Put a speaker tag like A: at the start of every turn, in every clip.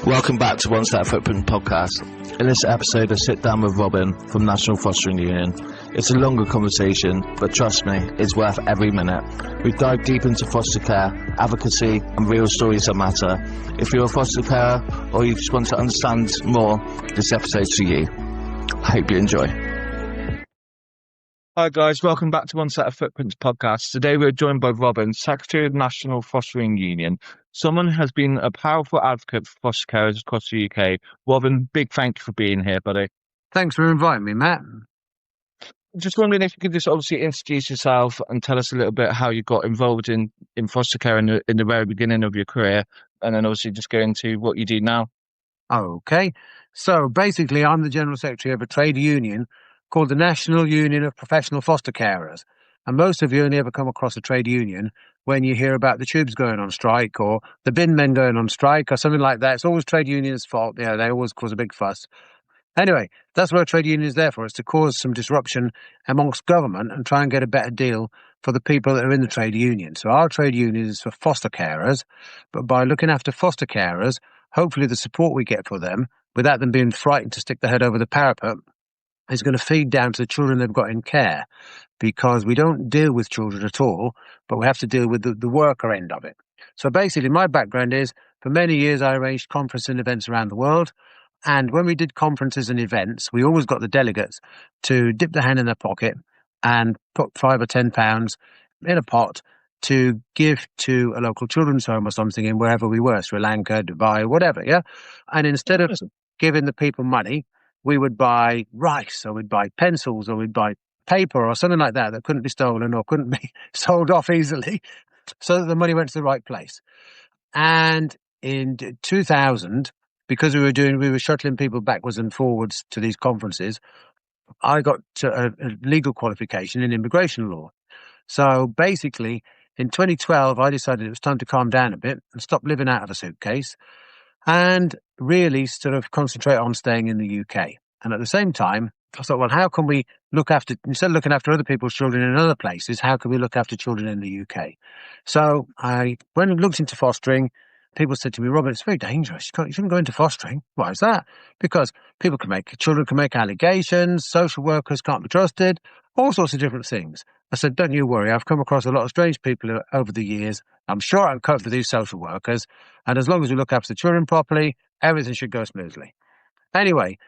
A: Welcome back to One Set Footprint podcast. In this episode, I sit down with Robin from National Fostering Union. It's a longer conversation, but trust me, it's worth every minute. We dive deep into foster care, advocacy, and real stories that matter. If you're a foster carer or you just want to understand more, this episode's for you. I hope you enjoy. Hi guys, welcome back to One Set of Footprints podcast. Today we're joined by Robin, Secretary of the National Fostering Union. Someone who has been a powerful advocate for foster carers across the UK. Robin, big thank you for being here, buddy.
B: Thanks for inviting me, Matt.
A: Just wondering if you could just obviously introduce yourself and tell us a little bit how you got involved in foster care in the very beginning of your career, and then obviously just go into what you do now.
B: Okay, so basically I'm the General Secretary of a trade union called the National Union of Professional Foster Carers. And most of you only ever come across a trade union when you hear about the tubes going on strike or the bin men going on strike or something like that. It's always trade unions' fault. Yeah, they always cause a big fuss. Anyway, that's what a trade union is there for, is to cause some disruption amongst government and try and get a better deal for the people that are in the trade union. So our trade union is for foster carers, but by looking after foster carers, hopefully the support we get for them, without them being frightened to stick their head over the parapet, is going to feed down to the children they've got in care, because we don't deal with children at all, but we have to deal with the worker end of it. So basically my background is, for many years I arranged conferences and events around the world, and when we did conferences and events, we always got the delegates to dip their hand in their pocket and put £5 or £10 in a pot to give to a local children's home or something in wherever we were, Sri Lanka, Dubai, whatever, yeah? And instead of giving the people money, we would buy rice, or we'd buy pencils, or we'd buy paper or something like that couldn't be stolen or couldn't be sold off easily, so that the money went to the right place. And in 2000, because we were shuttling people backwards and forwards to these conferences, I got a legal qualification in immigration law. So basically, in 2012, I decided it was time to calm down a bit and stop living out of a suitcase and really sort of concentrate on staying in the UK. And at the same time, I thought, well, how can we look after, instead of looking after other people's children in other places, how can we look after children in the UK? So when I looked into fostering, people said to me, Robin, it's very dangerous. You shouldn't go into fostering. Why is that? Because children can make allegations, social workers can't be trusted, all sorts of different things. I said, don't you worry. I've come across a lot of strange people over the years. I'm sure I've coped with these social workers. And as long as we look after the children properly, everything should go smoothly. Anyway,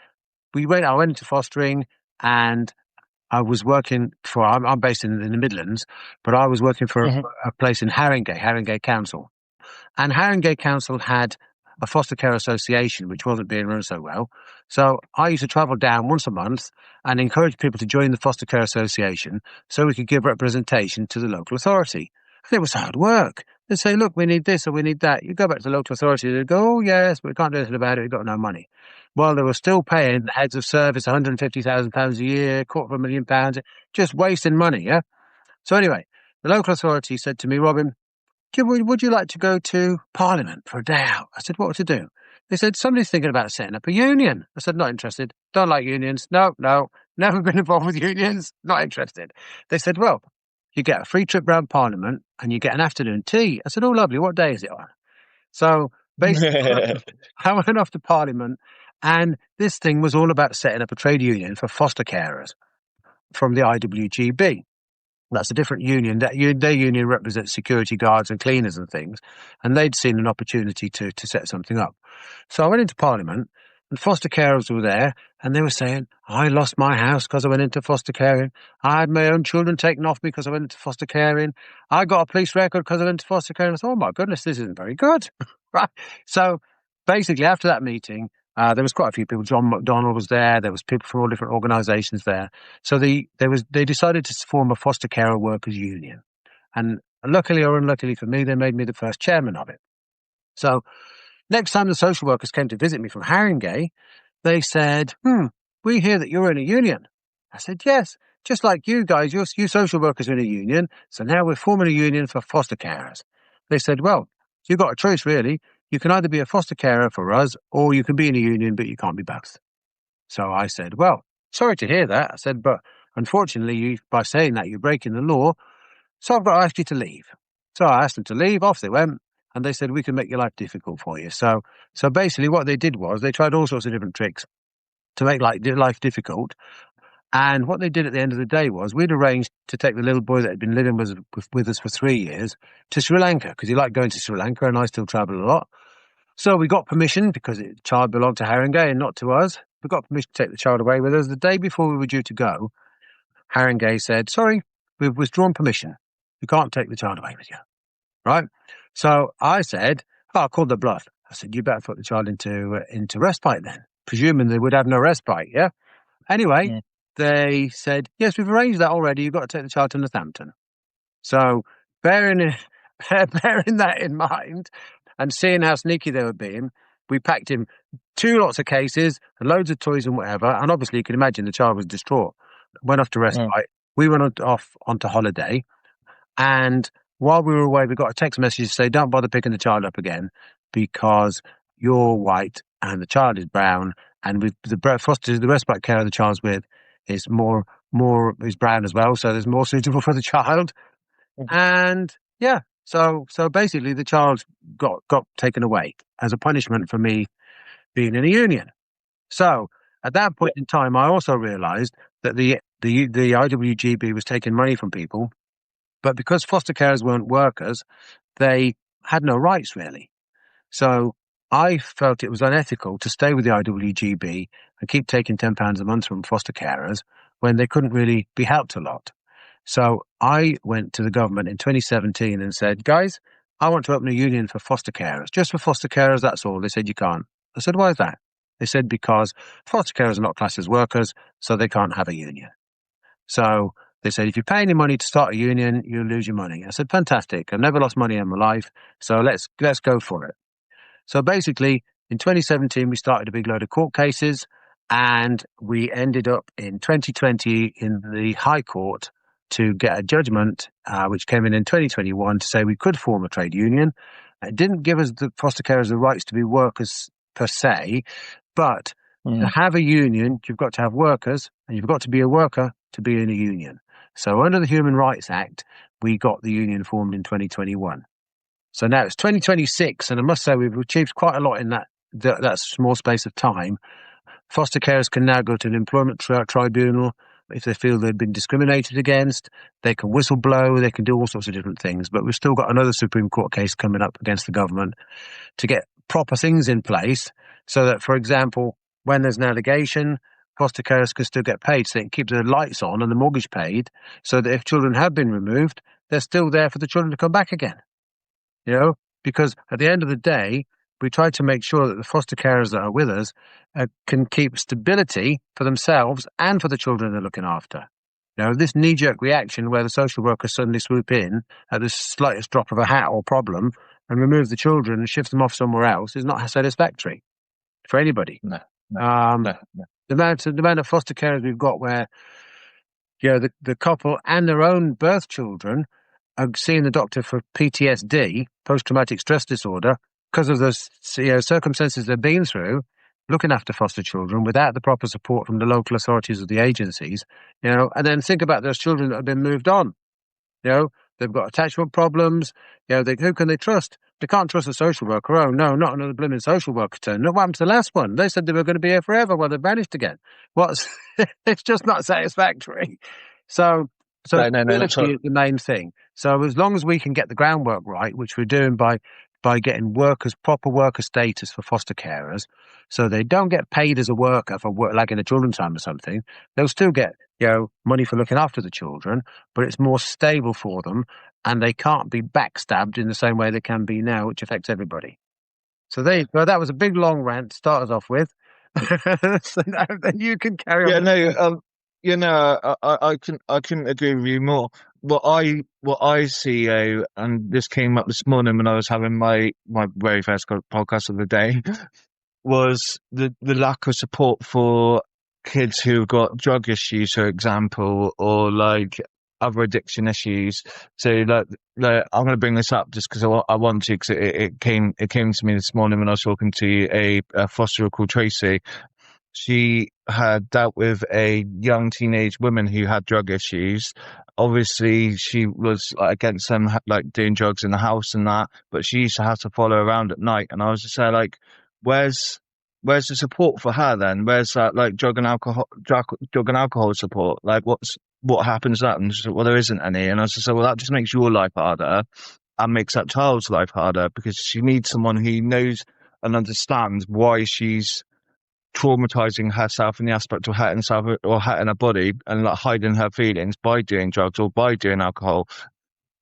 B: I went into fostering, and I was working for, I'm based in the Midlands, but I was working for a place in Haringey Council. And Haringey Council had a foster care association, which wasn't being run so well. So I used to travel down once a month and encourage people to join the foster care association so we could give representation to the local authority. And it was hard work. They'd say, look, we need this or we need that. You go back to the local authority, they'd go, oh yes, but we can't do anything about it, we've got no money. Well, they were still paying the heads of service £150,000 a year, £250,000, just wasting money, yeah? So anyway, the local authority said to me, Robin, would you like to go to Parliament for a day out? I said, what to do? They said, somebody's thinking about setting up a union. I said, not interested. Don't like unions. No, never been involved with unions. Not interested. They said, well, you get a free trip round Parliament and you get an afternoon tea. I said, oh, lovely. What day is it on? So basically, I went off to Parliament, and this thing was all about setting up a trade union for foster carers from the IWGB. That's a different union. Their union represents security guards and cleaners and things, and they'd seen an opportunity to set something up. So I went into Parliament, and foster carers were there, and they were saying, I lost my house because I went into foster caring. I had my own children taken off me because I went into foster caring. I got a police record because I went into foster caring. I thought, oh my goodness, this isn't very good. Right? So basically, after that meeting, there was quite a few people. John McDonnell was there. There was people from all different organisations there. So they decided to form a foster carer workers union. And luckily or unluckily for me, they made me the first chairman of it. So next time the social workers came to visit me from Haringey, they said, we hear that you're in a union. I said, yes, just like you guys, you social workers are in a union. So now we're forming a union for foster carers. They said, well, you've got a choice really. You can either be a foster carer for us, or you can be in a union, but you can't be both. So I said, well, sorry to hear that. I said, but unfortunately, by saying that, you're breaking the law. So I've got to ask you to leave. So I asked them to leave. Off they went. and they said, we can make your life difficult for you. So basically what they did was they tried all sorts of different tricks to make life difficult. And what they did at the end of the day was we'd arranged to take the little boy that had been living with us for 3 years to Sri Lanka, because he liked going to Sri Lanka, and I still travel a lot. So we got permission, because the child belonged to Haringey and not to us. We got permission to take the child away with us. The day before we were due to go, Haringey said, sorry, we've withdrawn permission. You can't take the child away with you. Right? So I said, I called the bluff. I said, you better put the child into respite then, presuming they would have no respite, yeah? Anyway, they said, yes, we've arranged that already. You've got to take the child to Northampton. So bearing that in mind and seeing how sneaky they were being, we packed him 2 lots of cases and loads of toys and whatever. And obviously you can imagine the child was distraught. Went off to respite. We went off onto holiday. And while we were away, we got a text message to say, don't bother picking the child up again, because you're white and the child is brown. And with the respite care the child's with is is brown as well. So there's more suitable for the child. And yeah, so basically the child got taken away as a punishment for me being in a union. So at that point in time, I also realised that the IWGB was taking money from people, but because foster carers weren't workers, they had no rights really. So I felt it was unethical to stay with the IWGB and keep taking £10 a month from foster carers when they couldn't really be helped a lot. So I went to the government in 2017 and said, guys, I want to open a union for foster carers, just for foster carers, that's all. They said, you can't. I said, why is that? They said, because foster carers are not classed as workers, so they can't have a union. So they said, if you pay any money to start a union, you'll lose your money. I said, fantastic. I've never lost money in my life, so let's go for it. So basically, in 2017, we started a big load of court cases, and we ended up in 2020 in the High Court to get a judgment, which came in 2021 to say we could form a trade union. It didn't give us, the foster carers, the rights to be workers per se, but to have a union, you've got to have workers, and you've got to be a worker to be in a union. So under the Human Rights Act, we got the union formed in 2021. So now it's 2026, and I must say we've achieved quite a lot in that small space of time. Foster carers can now go to an employment tribunal if they feel they've been discriminated against. They can whistleblow, they can do all sorts of different things. But we've still got another Supreme Court case coming up against the government to get proper things in place so that, for example, when there's an allegation, foster carers can still get paid, so they can keep the lights on and the mortgage paid, so that if children have been removed, they're still there for the children to come back again. You know, because at the end of the day, we try to make sure that the foster carers that are with us can keep stability for themselves and for the children they're looking after. You know, this knee-jerk reaction where the social workers suddenly swoop in at the slightest drop of a hat or problem and remove the children and shift them off somewhere else is not satisfactory for anybody.
A: No.
B: The amount of foster carers we've got where, you know, the couple and their own birth children are seeing the doctor for PTSD, post-traumatic stress disorder, because of the circumstances they've been through, looking after foster children without the proper support from the local authorities or the agencies, you know, and then think about those children that have been moved on. You know, they've got attachment problems. You know, who can they trust? They can't trust a social worker. Oh, no, not another blooming social worker turn. What happened to the last one? They said they were going to be here forever. Well, they've vanished again. It's just not satisfactory. So stability is the main thing. So as long as we can get the groundwork right, which we're doing by getting proper worker status for foster carers, so they don't get paid as a worker for work, like in a children's home or something. They'll still get, you know, money for looking after the children, but it's more stable for them, and they can't be backstabbed in the same way they can be now, which affects everybody. So there you go. That was a big long rant to start us off with. So now then you can carry on.
A: I couldn't agree with you more. What I see, and this came up this morning when I was having my very first podcast of the day, was the lack of support for kids who've got drug issues, for example, or like other addiction issues. So like I'm going to bring this up just because I want to, because it came to me this morning when I was talking to a fosterer called Tracy. she had dealt with a young teenage woman who had drug issues. Obviously, she was like, against them like doing drugs in the house and that, but she used to have to follow around at night. And I was just like, where's where's the support for her then? Where's that like drug and alcohol support? Like what happens to that? And she said, well, there isn't any. And I was just like, well, that just makes your life harder and makes that child's life harder because she needs someone who knows and understands why she's traumatizing herself in the aspect of hurting herself or hurting her body and like hiding her feelings by doing drugs or by doing alcohol.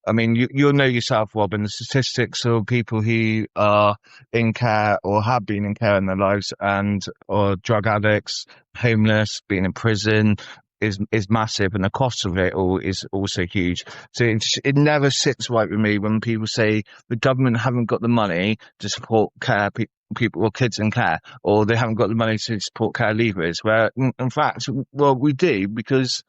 A: I mean, you'll know yourself, Robin, the statistics of people who are in care or have been in care in their lives and or drug addicts, homeless, being in prison is massive, and the cost of it all is also huge. So it never sits right with me when people say the government haven't got the money to support care people or kids in care, or they haven't got the money to support care leavers. Where in fact, well, we do because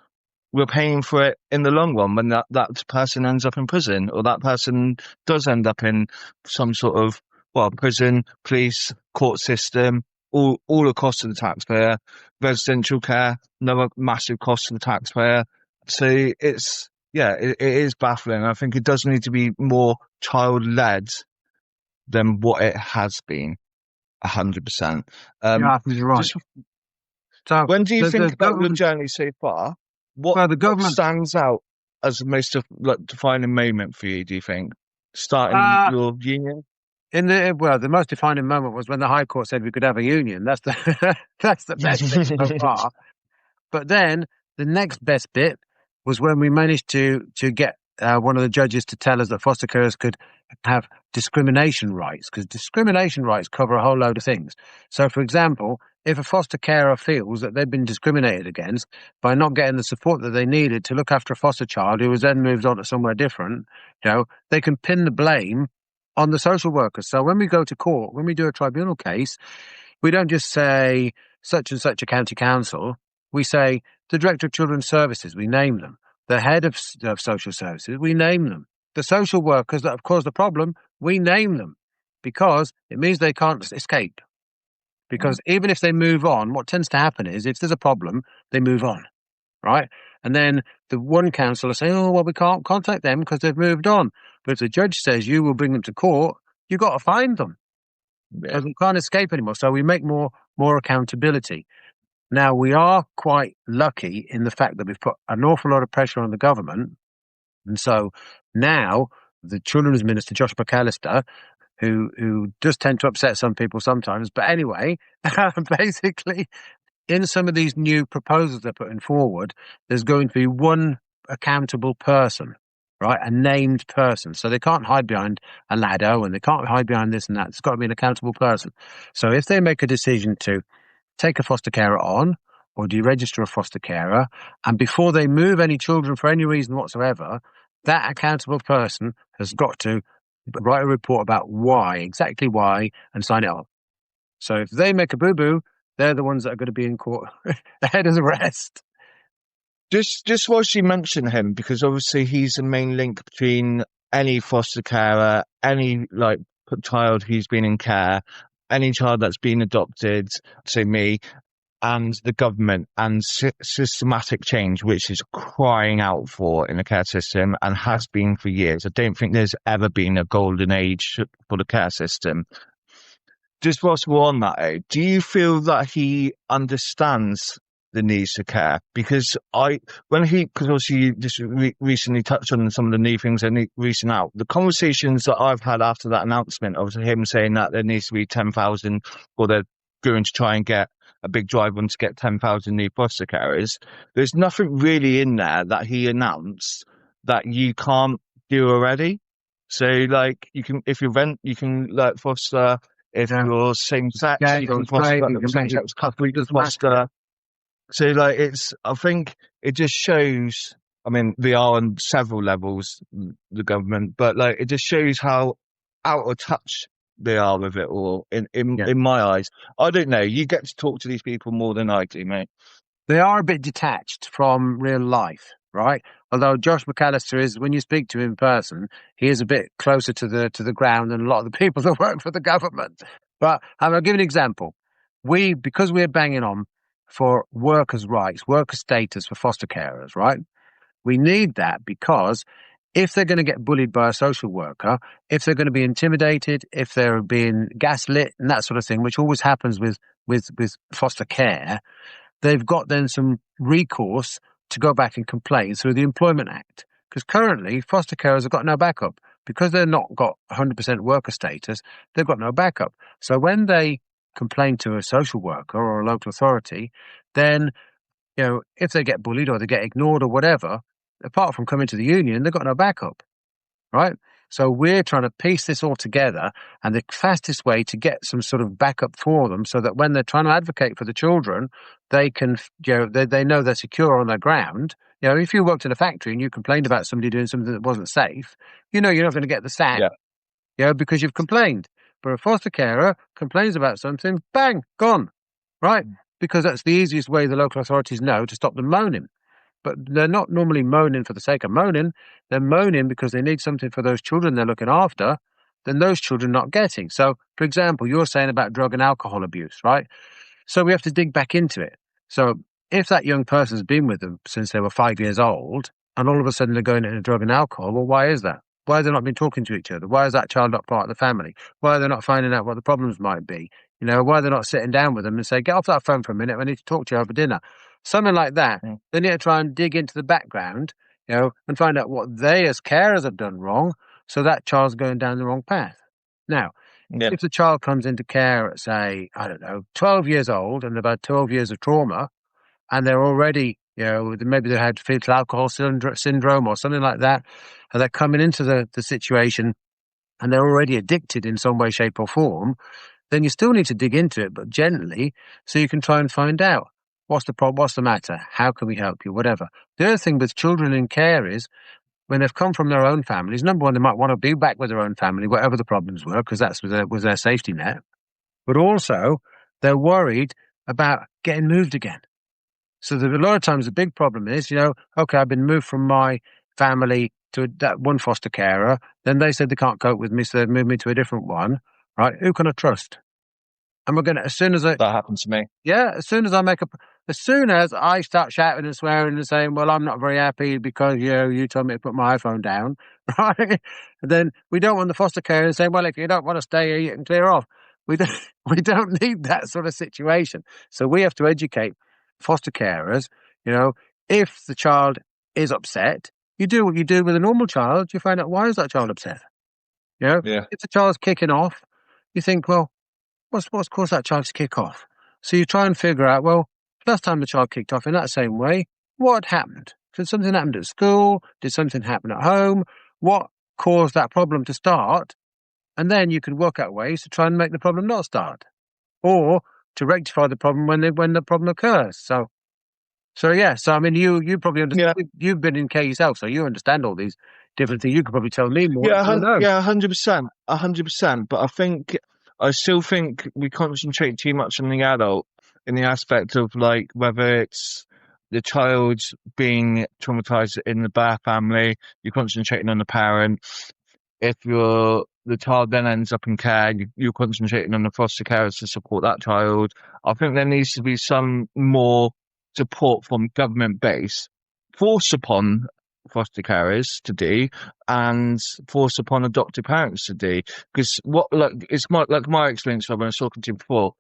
A: we're paying for it in the long run when that person ends up in prison or that person does end up in some sort of, well, prison, police, court system, all the cost of the taxpayer, residential care, another massive cost to the taxpayer. So it is baffling. I think it does need to be more child-led than what it has been, 100%.
B: Yeah, you're right. So
A: when do you think about your journey so far? What stands out as the most defining moment for you, do you think? Starting your union?
B: The most defining moment was when the High Court said we could have a union. That's the that's the best bit so far. But then the next best bit was when we managed to get one of the judges to tell us that foster carers could have discrimination rights, because discrimination rights cover a whole load of things. So, for example, if a foster carer feels that they've been discriminated against by not getting the support that they needed to look after a foster child who was then moved on to somewhere different, they can pin the blame on the social workers. So when we go to court, when we do a tribunal case, we don't just say such and such a county council. We say the Director of Children's Services, we name them. The head of social services, we name them. The social workers that have caused the problem, we name them, because it means they can't escape. Because even if they move on, what tends to happen is if there's a problem, they move on, right? And then the one council will say, oh, well, we can't contact them because they've moved on. But if the judge says you will bring them to court, you've got to find them. Because they can't escape anymore. So we make more accountability. Now, we are quite lucky in the fact that we've put an awful lot of pressure on the government. And so now the Children's Minister, Josh McAllister, who does tend to upset some people sometimes, but anyway, basically, in some of these new proposals they're putting forward, there's going to be one accountable person, right? A named person. So they can't hide behind a ladder and they can't hide behind this and that. It's got to be an accountable person. So if they make a decision to take a foster carer on or deregister a foster carer, and before they move any children for any reason whatsoever, that accountable person has got to write a report about exactly why, and sign it off. So if they make a boo-boo, they're the ones that are going to be in court ahead of the rest.
A: Just whilst you mention him, because obviously he's the main link between any foster carer, any child who's been in care, any child that's been adopted, say me, and the government, and systematic change, which is crying out for in the care system and has been for years. I don't think there's ever been a golden age for the care system. Just whilst we're on that, do you feel that he understands the needs for care? Because obviously you just recently touched on some of the new things and recent out. The conversations that I've had after that announcement of him saying that there needs to be 10,000, or they're going to try and get a big drive on to get 10,000 new foster carers, there's nothing really in there that he announced that you can't do already. So you can, if you rent, you can foster. If you're same sex, you can foster. Same-sex couple, you can foster. So I think it just shows. I mean, they are on several levels, the government, but it just shows how out of touch they are with it all. In my eyes, I don't know. You get to talk to these people more than I do, mate.
B: They are a bit detached from real life, right? Although Josh McAllister is, when you speak to him in person, he is a bit closer to the ground than a lot of the people that work for the government. But I'll give an example. Because we're banging on for workers' rights, worker status for foster carers, right? We need that because if they're going to get bullied by a social worker, if they're going to be intimidated, if they're being gaslit and that sort of thing, which always happens with foster care, they've got then some recourse to go back and complain through the Employment Act. Because currently, foster carers have got no backup. Because they're not got 100% worker status, they've got no backup. So when they complain to a social worker or a local authority, then, if they get bullied or they get ignored or whatever, apart from coming to the union, they've got no backup, right? So we're trying to piece this all together, and the fastest way to get some sort of backup for them so that when they're trying to advocate for the children, they can, they know they're secure on their ground. If you worked in a factory and you complained about somebody doing something that wasn't safe, you're not going to get the sack, because you've complained. But a foster carer complains about something, bang, gone, right? Because that's the easiest way the local authorities know to stop them moaning. But they're not normally moaning for the sake of moaning. They're moaning because they need something for those children they're looking after, then those children not getting. So, for example, you're saying about drug and alcohol abuse, right? So we have to dig back into it. So if that young person's been with them since they were 5 years old, and all of a sudden they're going into drug and alcohol, well, why is that? Why have they not been talking to each other? Why is that child not part of the family? Why are they not finding out what the problems might be? Why are they not sitting down with them and say, get off that phone for a minute, I need to talk to you over dinner. Something like that. They need to try and dig into the background, and find out what they as carers have done wrong, so that child's going down the wrong path. Now, if the child comes into care at, say, 12 years old and they've had 12 years of trauma, and they're already, maybe they had fetal alcohol syndrome or something like that, and they're coming into the situation and they're already addicted in some way, shape or form, then you still need to dig into it, but gently, so you can try and find out what's the problem, what's the matter, how can we help you, whatever. The other thing with children in care is when they've come from their own families, number one, they might want to be back with their own family, whatever the problems were, because that's was their safety net. But also, they're worried about getting moved again. So a lot of times the big problem is, okay, I've been moved from my family to that one foster carer, then they said they can't cope with me, so they've moved me to a different one, right? Who can I trust? And we're going to,
A: that happened to me.
B: Yeah, as soon as I start shouting and swearing and saying, well, I'm not very happy because, you told me to put my iPhone down, right? Then we don't want the foster carer to say, well, if you don't want to stay here, you can clear off. We don't need that sort of situation. So we have to educate foster carers, if the child is upset, you do what you do with a normal child, you find out why is that child upset. If the child's kicking off, you think, well, what's caused that child to kick off? So you try and figure out, well, last time the child kicked off in that same way, what happened? Did something happen at school? Did something happen at home? What caused that problem to start? And then you can work out ways to try and make the problem not start, or to rectify the problem when the problem occurs. So I mean, you probably understand. Yeah. You've been in care yourself, so you understand all these different things. You could probably tell me more.
A: 100%. But I still think we concentrate too much on the adult in the aspect of like whether it's the child being traumatized in the bare family, you're concentrating on the parent. If the child then ends up in care, you're concentrating on the foster carers to support that child. I think there needs to be some more support from government base, force upon foster carers to do, and force upon adoptive parents to do. Because it's my experience when I was talking to you before,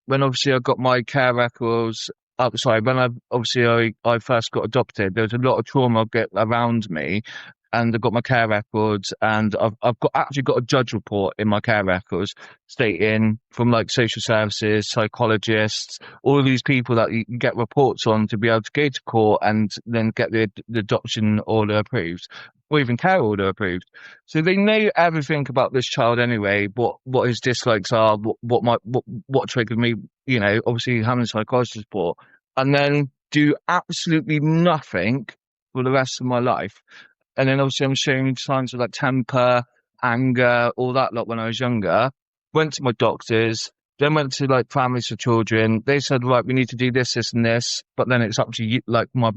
A: when obviously I got my care records. When I first got adopted, there was a lot of trauma around me. And I've got my care records, and I've actually got a judge report in my care records stating from like social services, psychologists, all of these people that you can get reports on to be able to go to court and then get the adoption order approved, or even care order approved. So they know everything about this child anyway, what his dislikes are, what triggered me, obviously having a psychologist report, and then do absolutely nothing for the rest of my life. And then obviously I'm showing signs of like temper, anger, all that lot when I was younger. Went to my doctors, then went to like families for children. They said, right, we need to do this, this and this. But then it's up to you, like my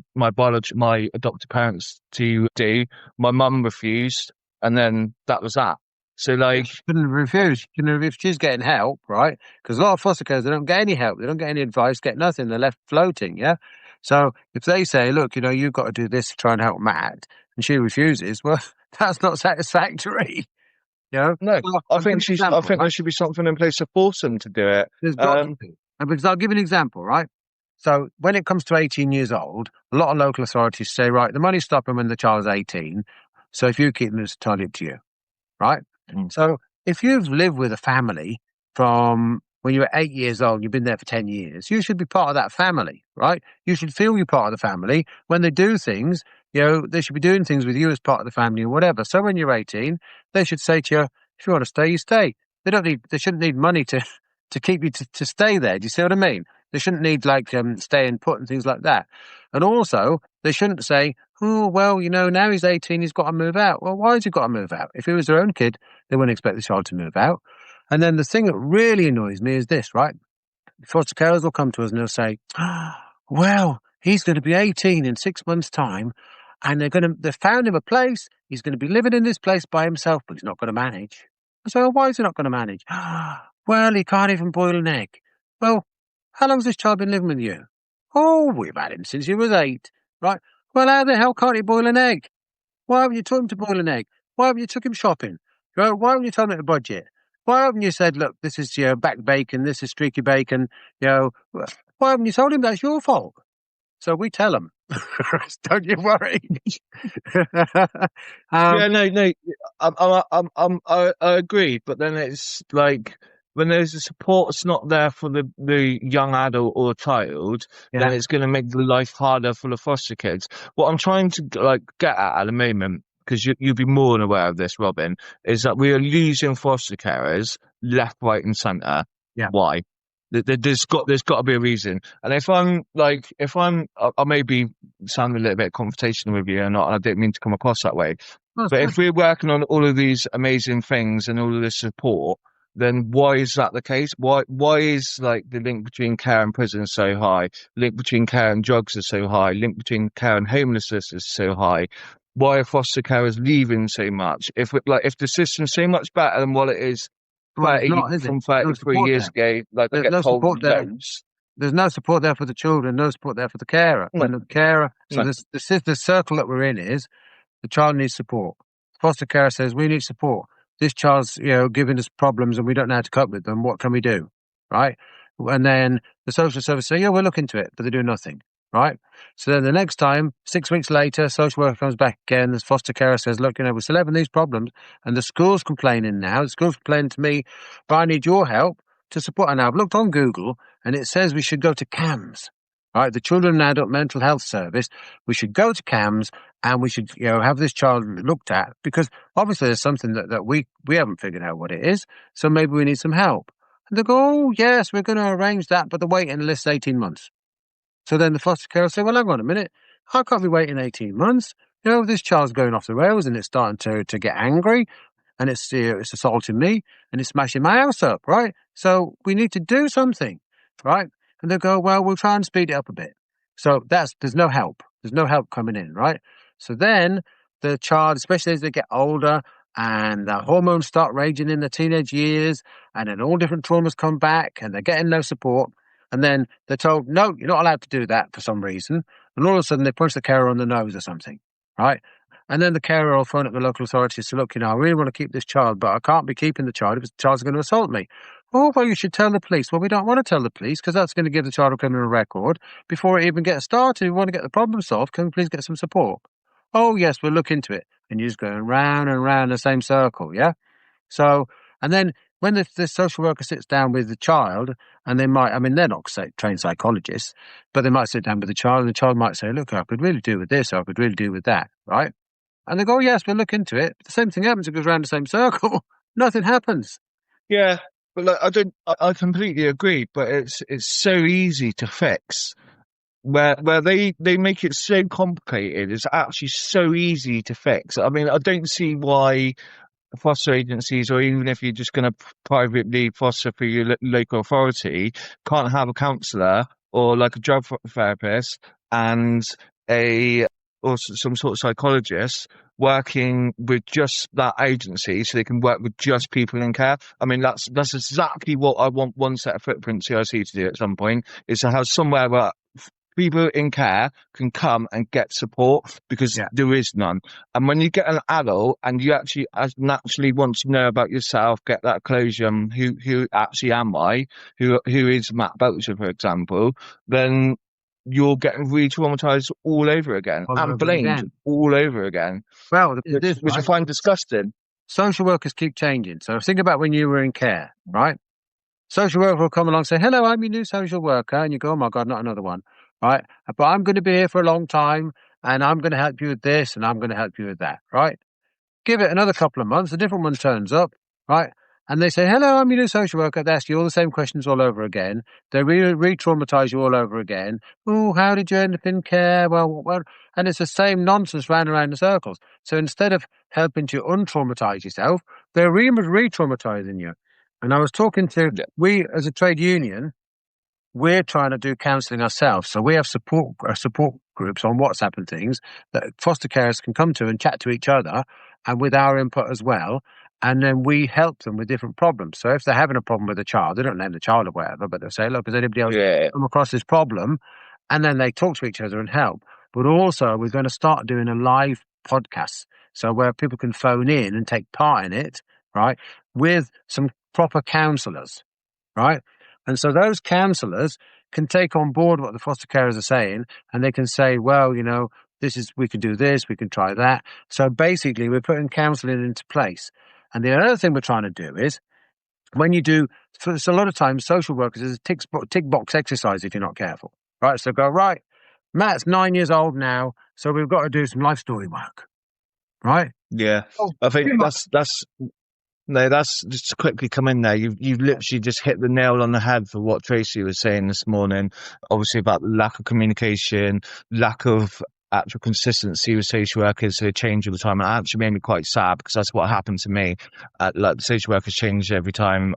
A: adopted parents to do. My mum refused. And then that was that. So like,
B: She couldn't refuse. You know, if she's getting help, right? Because a lot of foster carers, they don't get any help. They don't get any advice, get nothing. They're left floating, yeah? So if they say, look, you know, you've got to do this to try and help Matt, and she refuses, well, that's not satisfactory, you know?
A: no,
B: Well,
A: I
B: I'll give
A: think
B: you an example,
A: there
B: right?
A: should be something in place to force them to do it.
B: There's got to be. Because I'll give you an example, right? So when it comes to 18 years old, a lot of local authorities say, right, the money's stopping when the child's 18. So if you keep them, it's entirely up to you, right?
A: Mm.
B: So if you've lived with a family from when you were 8 years old, you've been there for 10 years, you should be part of that family, right? You should feel you're part of the family. When they do things, you know, they should be doing things with you as part of the family or whatever. So when you're 18, they should say to you, if you want to stay, you stay. They shouldn't need money to keep you to stay there. Do you see what I mean? They shouldn't need like staying put and things like that. And also, they shouldn't say, oh, well, you know, now he's 18, he's got to move out. Well, why has he got to move out? If he was their own kid, they wouldn't expect the child to move out. And then the thing that really annoys me is this, right? Foster carers will come to us and they'll say, well, he's going to be 18 in 6 months' time, and they've found him a place. He's going to be living in this place by himself, but he's not going to manage. I say, well, why is he not going to manage? Well, he can't even boil an egg. Well, how long has this child been living with you? Oh, we've had him since he was 8. Right? Well, how the hell can't he boil an egg? Why haven't you taught him to boil an egg? Why haven't you took him shopping? Why haven't you told him to budget? Why haven't you said, look, this is back bacon, this is streaky bacon, why haven't you told him that's your fault? So we tell him. Don't you worry.
A: Yeah, no, I agree, but then it's like when there's the support's not there for the young adult or child, then
B: Yeah.
A: it's going to make the life harder for the foster kids. What I'm trying to like get at the moment, because you'll be more than aware of this, Robin, is that we are losing foster carers left, right, and centre.
B: Yeah.
A: Why? There's got to be a reason. And I may be sounding a little bit confrontational with you, and I didn't mean to come across that way.
B: Well,
A: But if we're working on all of these amazing things and all of this support, then why is that the case? Why is like the link between care and prison so high? Link between care and drugs is so high. Link between care and homelessness is so high. Why are foster carers leaving so much? If the system's so much better than what it is
B: well, it's not, is it?
A: from
B: No
A: 33
B: support
A: years
B: there.
A: ago, like I
B: There's
A: get
B: no
A: told
B: support there.
A: loads.
B: There's no support there for the children, no support there for the carer.
A: No.
B: When the carer, so
A: No.
B: the circle that we're in is the child needs support. Foster carer says, we need support. This child's, giving us problems and we don't know how to cope with them. What can we do? Right? And then the social service say, yeah, we'll look into it, but they do nothing. Right? So then the next time, 6 weeks later, social worker comes back again. The foster carer says, look, we're still having these problems. And the school's complaining now. The school's complaining to me, but I need your help to support. And I've looked on Google and it says we should go to CAMS. Right, the Children and Adult Mental Health Service. We should go to CAMS and we should, have this child looked at, because obviously there's something that we haven't figured out what it is. So maybe we need some help. And they go, oh yes, we're going to arrange that, but the waiting list's 18 months. So then the foster care will say, well, hang on a minute, I can't be waiting 18 months. This child's going off the rails and it's starting to get angry, and it's assaulting me and it's smashing my house up, right? So we need to do something, right? And they go, well, we'll try and speed it up a bit. So there's no help. There's no help coming in, right? So then the child, especially as they get older and the hormones start raging in the teenage years, and then all different traumas come back and they're getting no support. And then they're told, no, you're not allowed to do that for some reason. And all of a sudden they punch the carer on the nose or something, right? And then the carer will phone up the local authorities to look, I really want to keep this child, but I can't be keeping the child if the child's going to assault me. Oh, well, you should tell the police. Well, we don't want to tell the police because that's going to give the child a criminal record before it even gets started. We want to get the problem solved. Can we please get some support? Oh, yes, we'll look into it. And you're just going round and round the same circle, yeah? So, and then when the social worker sits down with the child, and they're not trained psychologists, but they might sit down with the child, and the child might say, look, I could really do with this, or I could really do with that, right? And they go, oh, yes, we'll look into it. But the same thing happens. It goes around the same circle. Nothing happens.
A: Yeah, but like, I completely agree, but it's so easy to fix. Where they make it so complicated, it's actually so easy to fix. I mean, I don't see why foster agencies, or even if you're just going to privately foster for your local authority, can't have a counsellor or like a drug therapist and some sort of psychologist working with just that agency so they can work with just people in care. I mean, that's exactly what I want One Set Footprint CIC to do at some point, is to have somewhere where people in care can come and get support, because there is none. And when you get an adult and you actually naturally want to know about yourself, get that closure, who actually am I, who is Matt Belcher, for example, then you're getting re-traumatized all over again and blamed all over again.
B: Well,
A: which I find disgusting.
B: Social workers keep changing. So think about when you were in care, right? Social worker will come along and say, hello, I'm your new social worker. And you go, oh my God, not another one, right? But I'm going to be here for a long time and I'm going to help you with this and I'm going to help you with that, right? Give it another couple of months, a different one turns up, right? And they say, hello, I'm your new social worker. They ask you all the same questions all over again. They re-traumatize you all over again. Oh, how did you end up in care? Well, and it's the same nonsense round and round in circles. So instead of helping to untraumatize yourself, they're re-traumatizing you. And I was talking to, we as a trade union, we're trying to do counselling ourselves. So we have support groups on WhatsApp and things that foster carers can come to and chat to each other, and with our input as well. And then we help them with different problems. So if they're having a problem with a child, they don't name the child or whatever, but they'll say, look, has anybody else come across this problem? And then they talk to each other and help. But also we're going to start doing a live podcast, so where people can phone in and take part in it, right, with some proper counsellors, right? And so those counsellors can take on board what the foster carers are saying, and they can say, well, you know, we can do this, we can try that. So basically we're putting counselling into place. And the other thing we're trying to do is, when you do, so a lot of times social workers is a tick box exercise if you're not careful, right? So go, right, Matt's 9 years old now, so we've got to do some life story work, right?
A: Yeah, I think that's just to quickly come in there. You've literally just hit the nail on the head for what Tracy was saying this morning. Obviously about the lack of communication, lack of actual consistency with social workers who change all the time. And it actually made me quite sad, because that's what happened to me. Like, the social workers changed every time.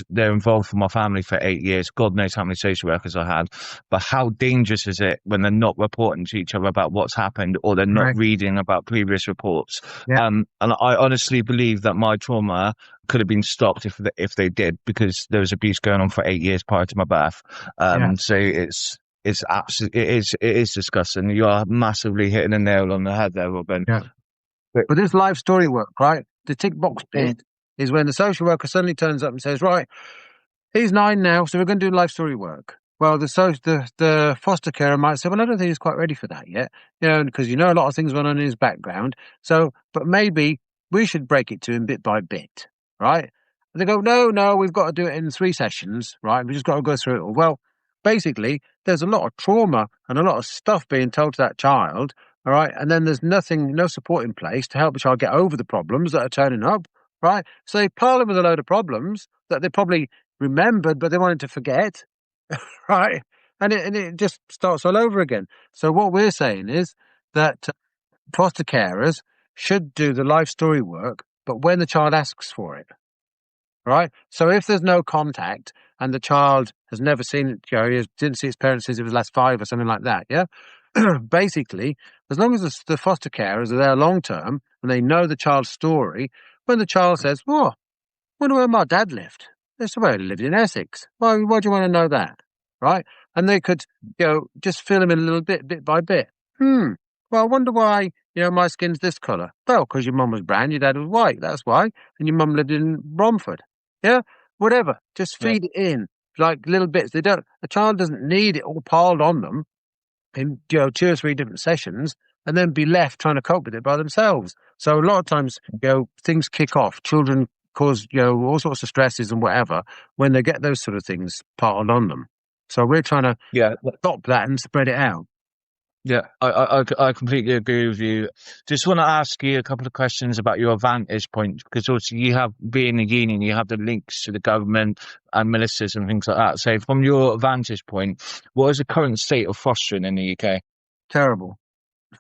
A: They're involved for my family for 8 years. God knows how many social workers I had. But how dangerous is it when they're not reporting to each other about what's happened, or they're not reading about previous reports? And I honestly believe that my trauma could have been stopped if they did, because there was abuse going on for 8 years prior to my birth. So it is disgusting. You are massively hitting a nail on the head there, Robin.
B: Yeah. But this life story work, right? The tick box bit is when the social worker suddenly turns up and says, right, he's 9 now, so we're going to do life story work. Well, the foster carer might say, well, I don't think he's quite ready for that yet, you know, because a lot of things went on in his background. So, but maybe we should break it to him bit by bit, right? And they go, no, we've got to do it in 3 sessions, right? We just got to go through it all. Well, basically, there's a lot of trauma and a lot of stuff being told to that child, all right? And then there's no support in place to help the child get over the problems that are turning up, right? So they pile him with a load of problems that they probably remembered, but they wanted to forget, right? And it just starts all over again. So what we're saying is that foster carers should do the life story work, but when the child asks for it, right? So if there's no contact and the child has never seen it, he didn't see his parents since he was last 5 or something like that, basically, as long as the foster carers are there long term and they know the child's story, when the child says, oh, I wonder where my dad lived. That's where he lived, in Essex. Why do you want to know that? Right? And they could, just fill him in a little bit by bit. Well, I wonder why, my skin's this colour. Well, because your mum was brown, your dad was white. That's why. And your mum lived in Romford. Yeah? Whatever. Just feed it in, like little bits. A child doesn't need it all piled on them in 2 or 3 different sessions and then be left trying to cope with it by themselves. So a lot of times, things kick off. Children cause, all sorts of stresses and whatever when they get those sort of things piled on them. So we're trying to stop that and spread it out.
A: Yeah, I completely agree with you. Just want to ask you a couple of questions about your vantage point, because obviously you have, being a union, you have the links to the government and ministers and things like that. So from your vantage point, what is the current state of fostering in the UK?
B: Terrible.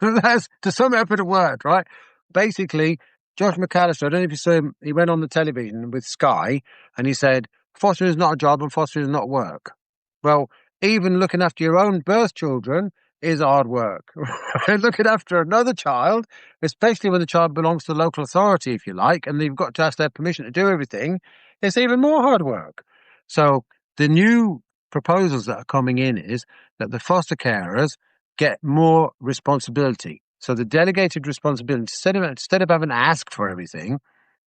B: That's, to sum it up in a word, right? Basically, Josh McAllister, I don't know if you saw him, he went on the television with Sky and he said, fostering is not a job and fostering is not work. Well, even looking after your own birth children is hard work. Looking after another child, especially when the child belongs to the local authority, if you like, and you've got to ask their permission to do everything, it's even more hard work. So the new proposals that are coming in is that the foster carers get more responsibility. So the delegated responsibility, instead of having to ask for everything,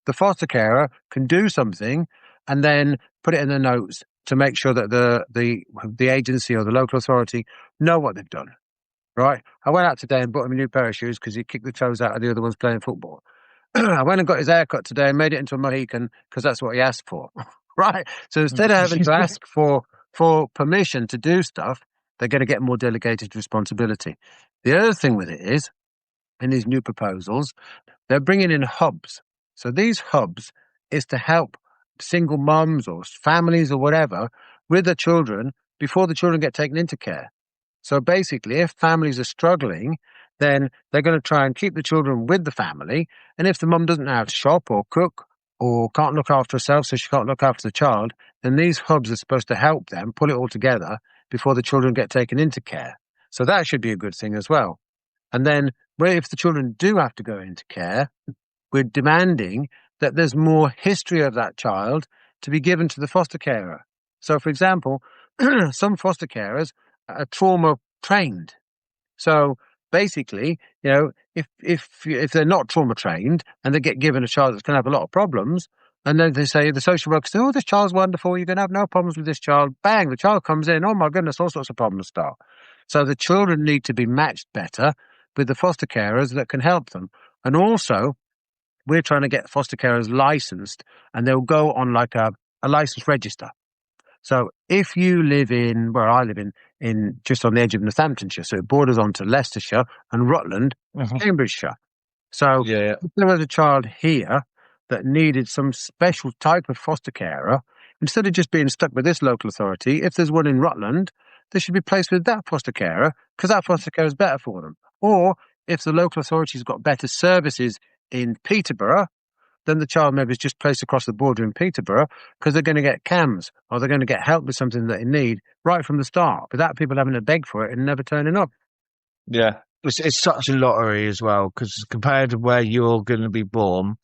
B: the foster carer can do something and then put it in the notes to make sure that the agency or the local authority know what they've done. Right? I went out today and bought him a new pair of shoes because he kicked the toes out of the other ones playing football. I went and got his haircut today and made it into a Mohican because that's what he asked for. Right? So instead of having to ask for permission to do stuff, they're going to get more delegated responsibility. The other thing with it is, in these new proposals, they're bringing in hubs. So these hubs is to help single mums or families or whatever with their children before the children get taken into care. So basically, if families are struggling, then they're going to try and keep the children with the family. And if the mum doesn't know how to shop or cook or can't look after herself, so she can't look after the child, then these hubs are supposed to help them pull it all together before the children get taken into care. So that should be a good thing as well. And then if the children do have to go into care, we're demanding that there's more history of that child to be given to the foster carer. So, for example, some foster carers are trauma trained. So basically, if they're not trauma trained and they get given a child that's going to have a lot of problems, and then they say, the social worker says, oh, this child's wonderful, you're going to have no problems with this child. Bang, the child comes in, oh my goodness, all sorts of problems start. So the children need to be matched better with the foster carers that can help them. And also, we're trying to get foster carers licensed, and they'll go on like a license register. So if you live in, where I live in just on the edge of Northamptonshire, so it borders onto Leicestershire and Rutland, Cambridgeshire. So if there was a child here that needed some special type of foster carer, instead of just being stuck with this local authority, if there's one in Rutland, they should be placed with that foster carer because that foster carer is better for them. Or if the local authority's got better services in Peterborough, then the child maybe is just placed across the border in Peterborough because they're going to get CAMS or they're going to get help with something that they need right from the start without people having to beg for it and never turning up.
A: Yeah, it's such a lottery as well because compared to where you're going to be born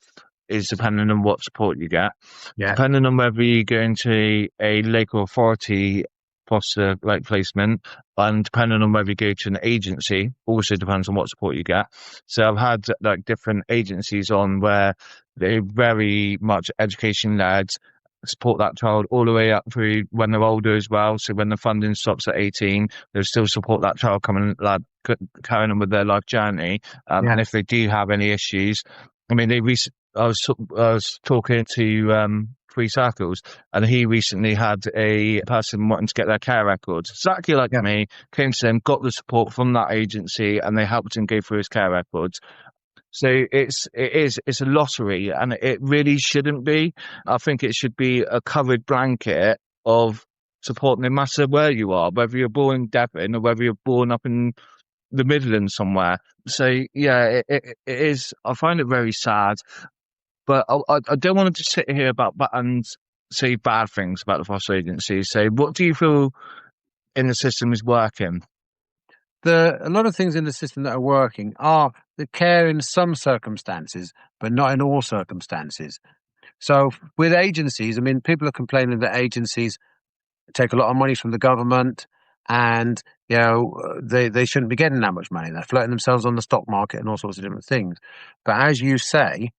A: is depending on what support you get. Yeah. Depending on whether you go into a local authority foster placement, and depending on whether you go to an agency also depends on what support you get. So I've had different agencies on where they're very much education led, support that child all the way up through when they're older as well. So when the funding stops at 18, they'll still support that child carrying on with their life journey. And if they do have any issues, I mean, I was talking to Three Circles, and he recently had a person wanting to get their care records, exactly like me, came to them, got the support from that agency, and they helped him go through his care records. So it's a lottery, and it really shouldn't be. I think it should be a covered blanket of support, no matter where you are, whether you're born in Devon or whether you're born up in the Midlands somewhere. So yeah, it is. I find it very sad. But I don't want to just sit here and say bad things about the foster agency. So what do you feel in the system is working?
B: A lot of things in the system that are working are the care in some circumstances, but not in all circumstances. So with agencies, I mean, people are complaining that agencies take a lot of money from the government and, they shouldn't be getting that much money. They're floating themselves on the stock market and all sorts of different things. But as you say,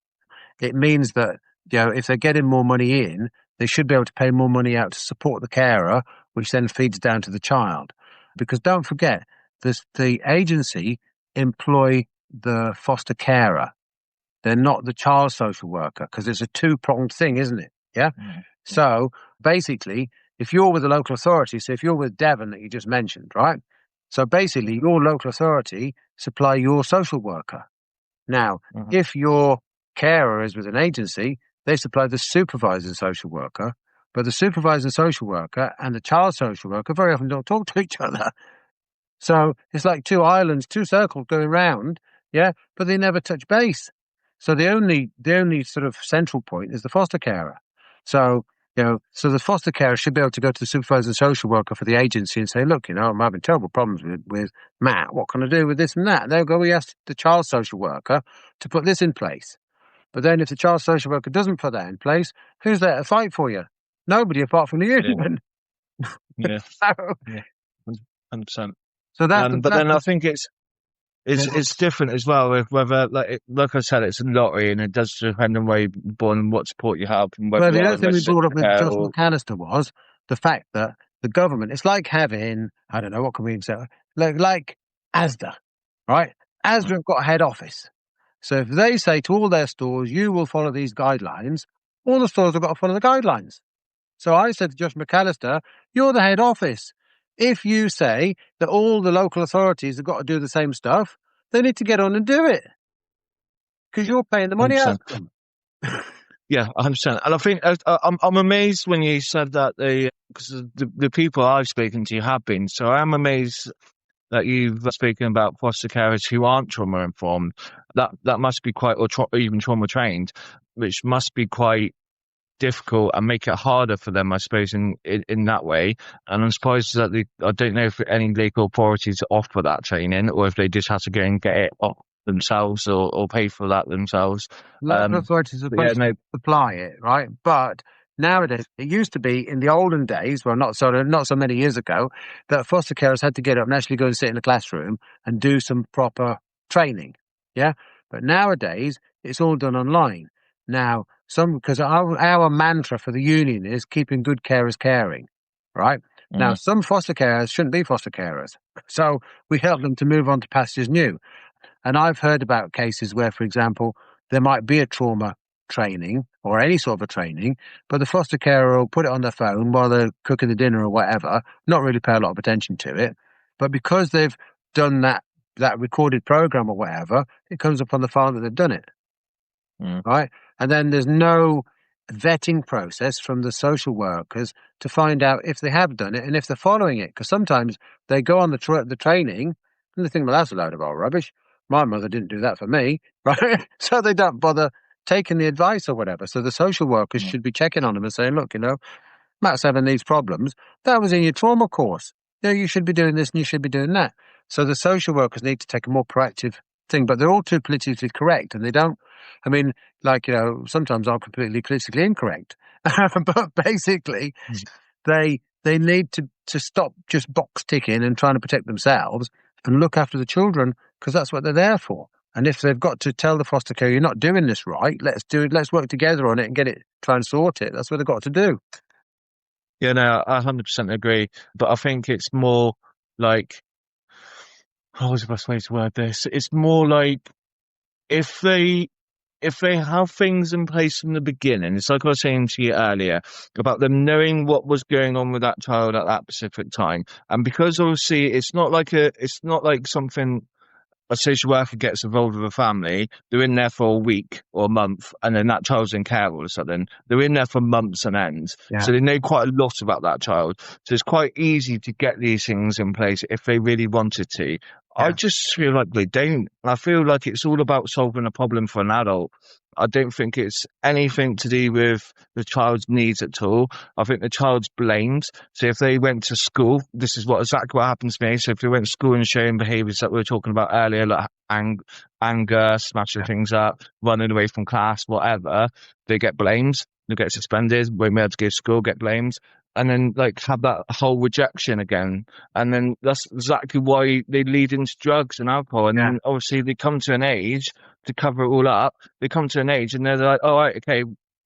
B: it means that, if they're getting more money in, they should be able to pay more money out to support the carer, which then feeds down to the child. Because don't forget, the agency employ the foster carer. They're not the child social worker, because it's a two-pronged thing, isn't it? Yeah? Mm-hmm. So basically, if you're with the local authority, so if you're with Devon that you just mentioned, right? So basically, your local authority supply your social worker. Now, if your carer is with an agency, they supply the supervising social worker, but the supervising social worker and the child social worker very often don't talk to each other. So it's like two islands, two circles going round, but they never touch base. So the only sort of central point is the foster carer. So So the foster carer should be able to go to the supervisor and social worker for the agency and say, look, I'm having terrible problems with Matt. What can I do with this and that? And they'll go, we asked the child social worker to put this in place. But then if the child social worker doesn't put that in place, who's there to fight for you? Nobody apart from the union.
A: Yeah.
B: so,
A: Yeah. 100%.
B: so
A: But then I think it's different as well with whether, like I said, it's a lottery and it does depend on where you're born and what support you have. And
B: well, the other thing we brought up with Josh McAllister was the fact that the government, it's like having, I don't know, what can we say? Like ASDA, right? ASDA have got a head office. So if they say to all their stores, you will follow these guidelines, all the stores have got to follow the guidelines. So I said to Josh McAllister, you're the head office. If you say that all the local authorities have got to do the same stuff, they need to get on and do it. Because you're paying the money
A: 100%.
B: out of them.
A: Yeah, 100%. And I think I'm amazed when you said that because the people I've spoken to have been. So I'm amazed that you've spoken about foster carers who aren't trauma informed. That must be quite, or even trauma trained, which must be quite difficult and make it harder for them, I suppose, in that way. And I'm surprised that I don't know if any local authorities offer that training or if they just have to go and get it off themselves or pay for that themselves.
B: Local authorities are supposed to supply it, right? But nowadays, it used to be in the olden days, well, not so many years ago, that foster carers had to get up and actually go and sit in a classroom and do some proper training. Yeah. But nowadays, it's all done online. Now, because our mantra for the union is keeping good carers caring, right? Mm-hmm. Now, some foster carers shouldn't be foster carers. So we help them to move on to pastures new. And I've heard about cases where, for example, there might be a trauma training or any sort of a training, but the foster carer will put it on their phone while they're cooking the dinner or whatever, not really pay a lot of attention to it. But because they've done that recorded program or whatever, it comes up on the file that they've done it. Right? And then there's no vetting process from the social workers to find out if they have done it and if they're following it. Because sometimes they go on the training and they think, well, that's a load of old rubbish. My mother didn't do that for me, right? So they don't bother taking the advice or whatever. So the social workers should be checking on them and saying, look, Matt's having these problems. That was in your trauma course. You should be doing this and you should be doing that. So the social workers need to take a more proactive thing, but they're all too politically correct and they don't. I mean, sometimes I'm completely politically incorrect, but basically they need to stop just box ticking and trying to protect themselves and look after the children because that's what they're there for. And if they've got to tell the foster care, you're not doing this right, let's work together on it and try and sort it. That's what they've got to do.
A: Yeah, no, I 100% agree. But I think it's more like, how was the best way to word this? It's more like if they have things in place from the beginning, it's like I was saying to you earlier about them knowing what was going on with that child at that specific time. And because obviously it's not like something a social worker gets involved with a family, they're in there for a week or a month, and then that child's in care all of a sudden. They're in there for months and ends. Yeah. So they know quite a lot about that child. So it's quite easy to get these things in place if they really wanted to. Yeah. I just feel like they don't. I feel like it's all about solving a problem for an adult. I don't think it's anything to do with the child's needs at all. I think the child's blamed. So if they went to school, this is exactly what happened to me. So if they went to school and showing behaviours that we were talking about earlier, like anger, smashing things up, running away from class, whatever, they get blamed. They get suspended, won't be able to go to school, get blamed. And then have that whole rejection again. And then that's exactly why they lead into drugs and alcohol. And then obviously they come to an age to cover it all up. They come to an age and they're like, all right, okay,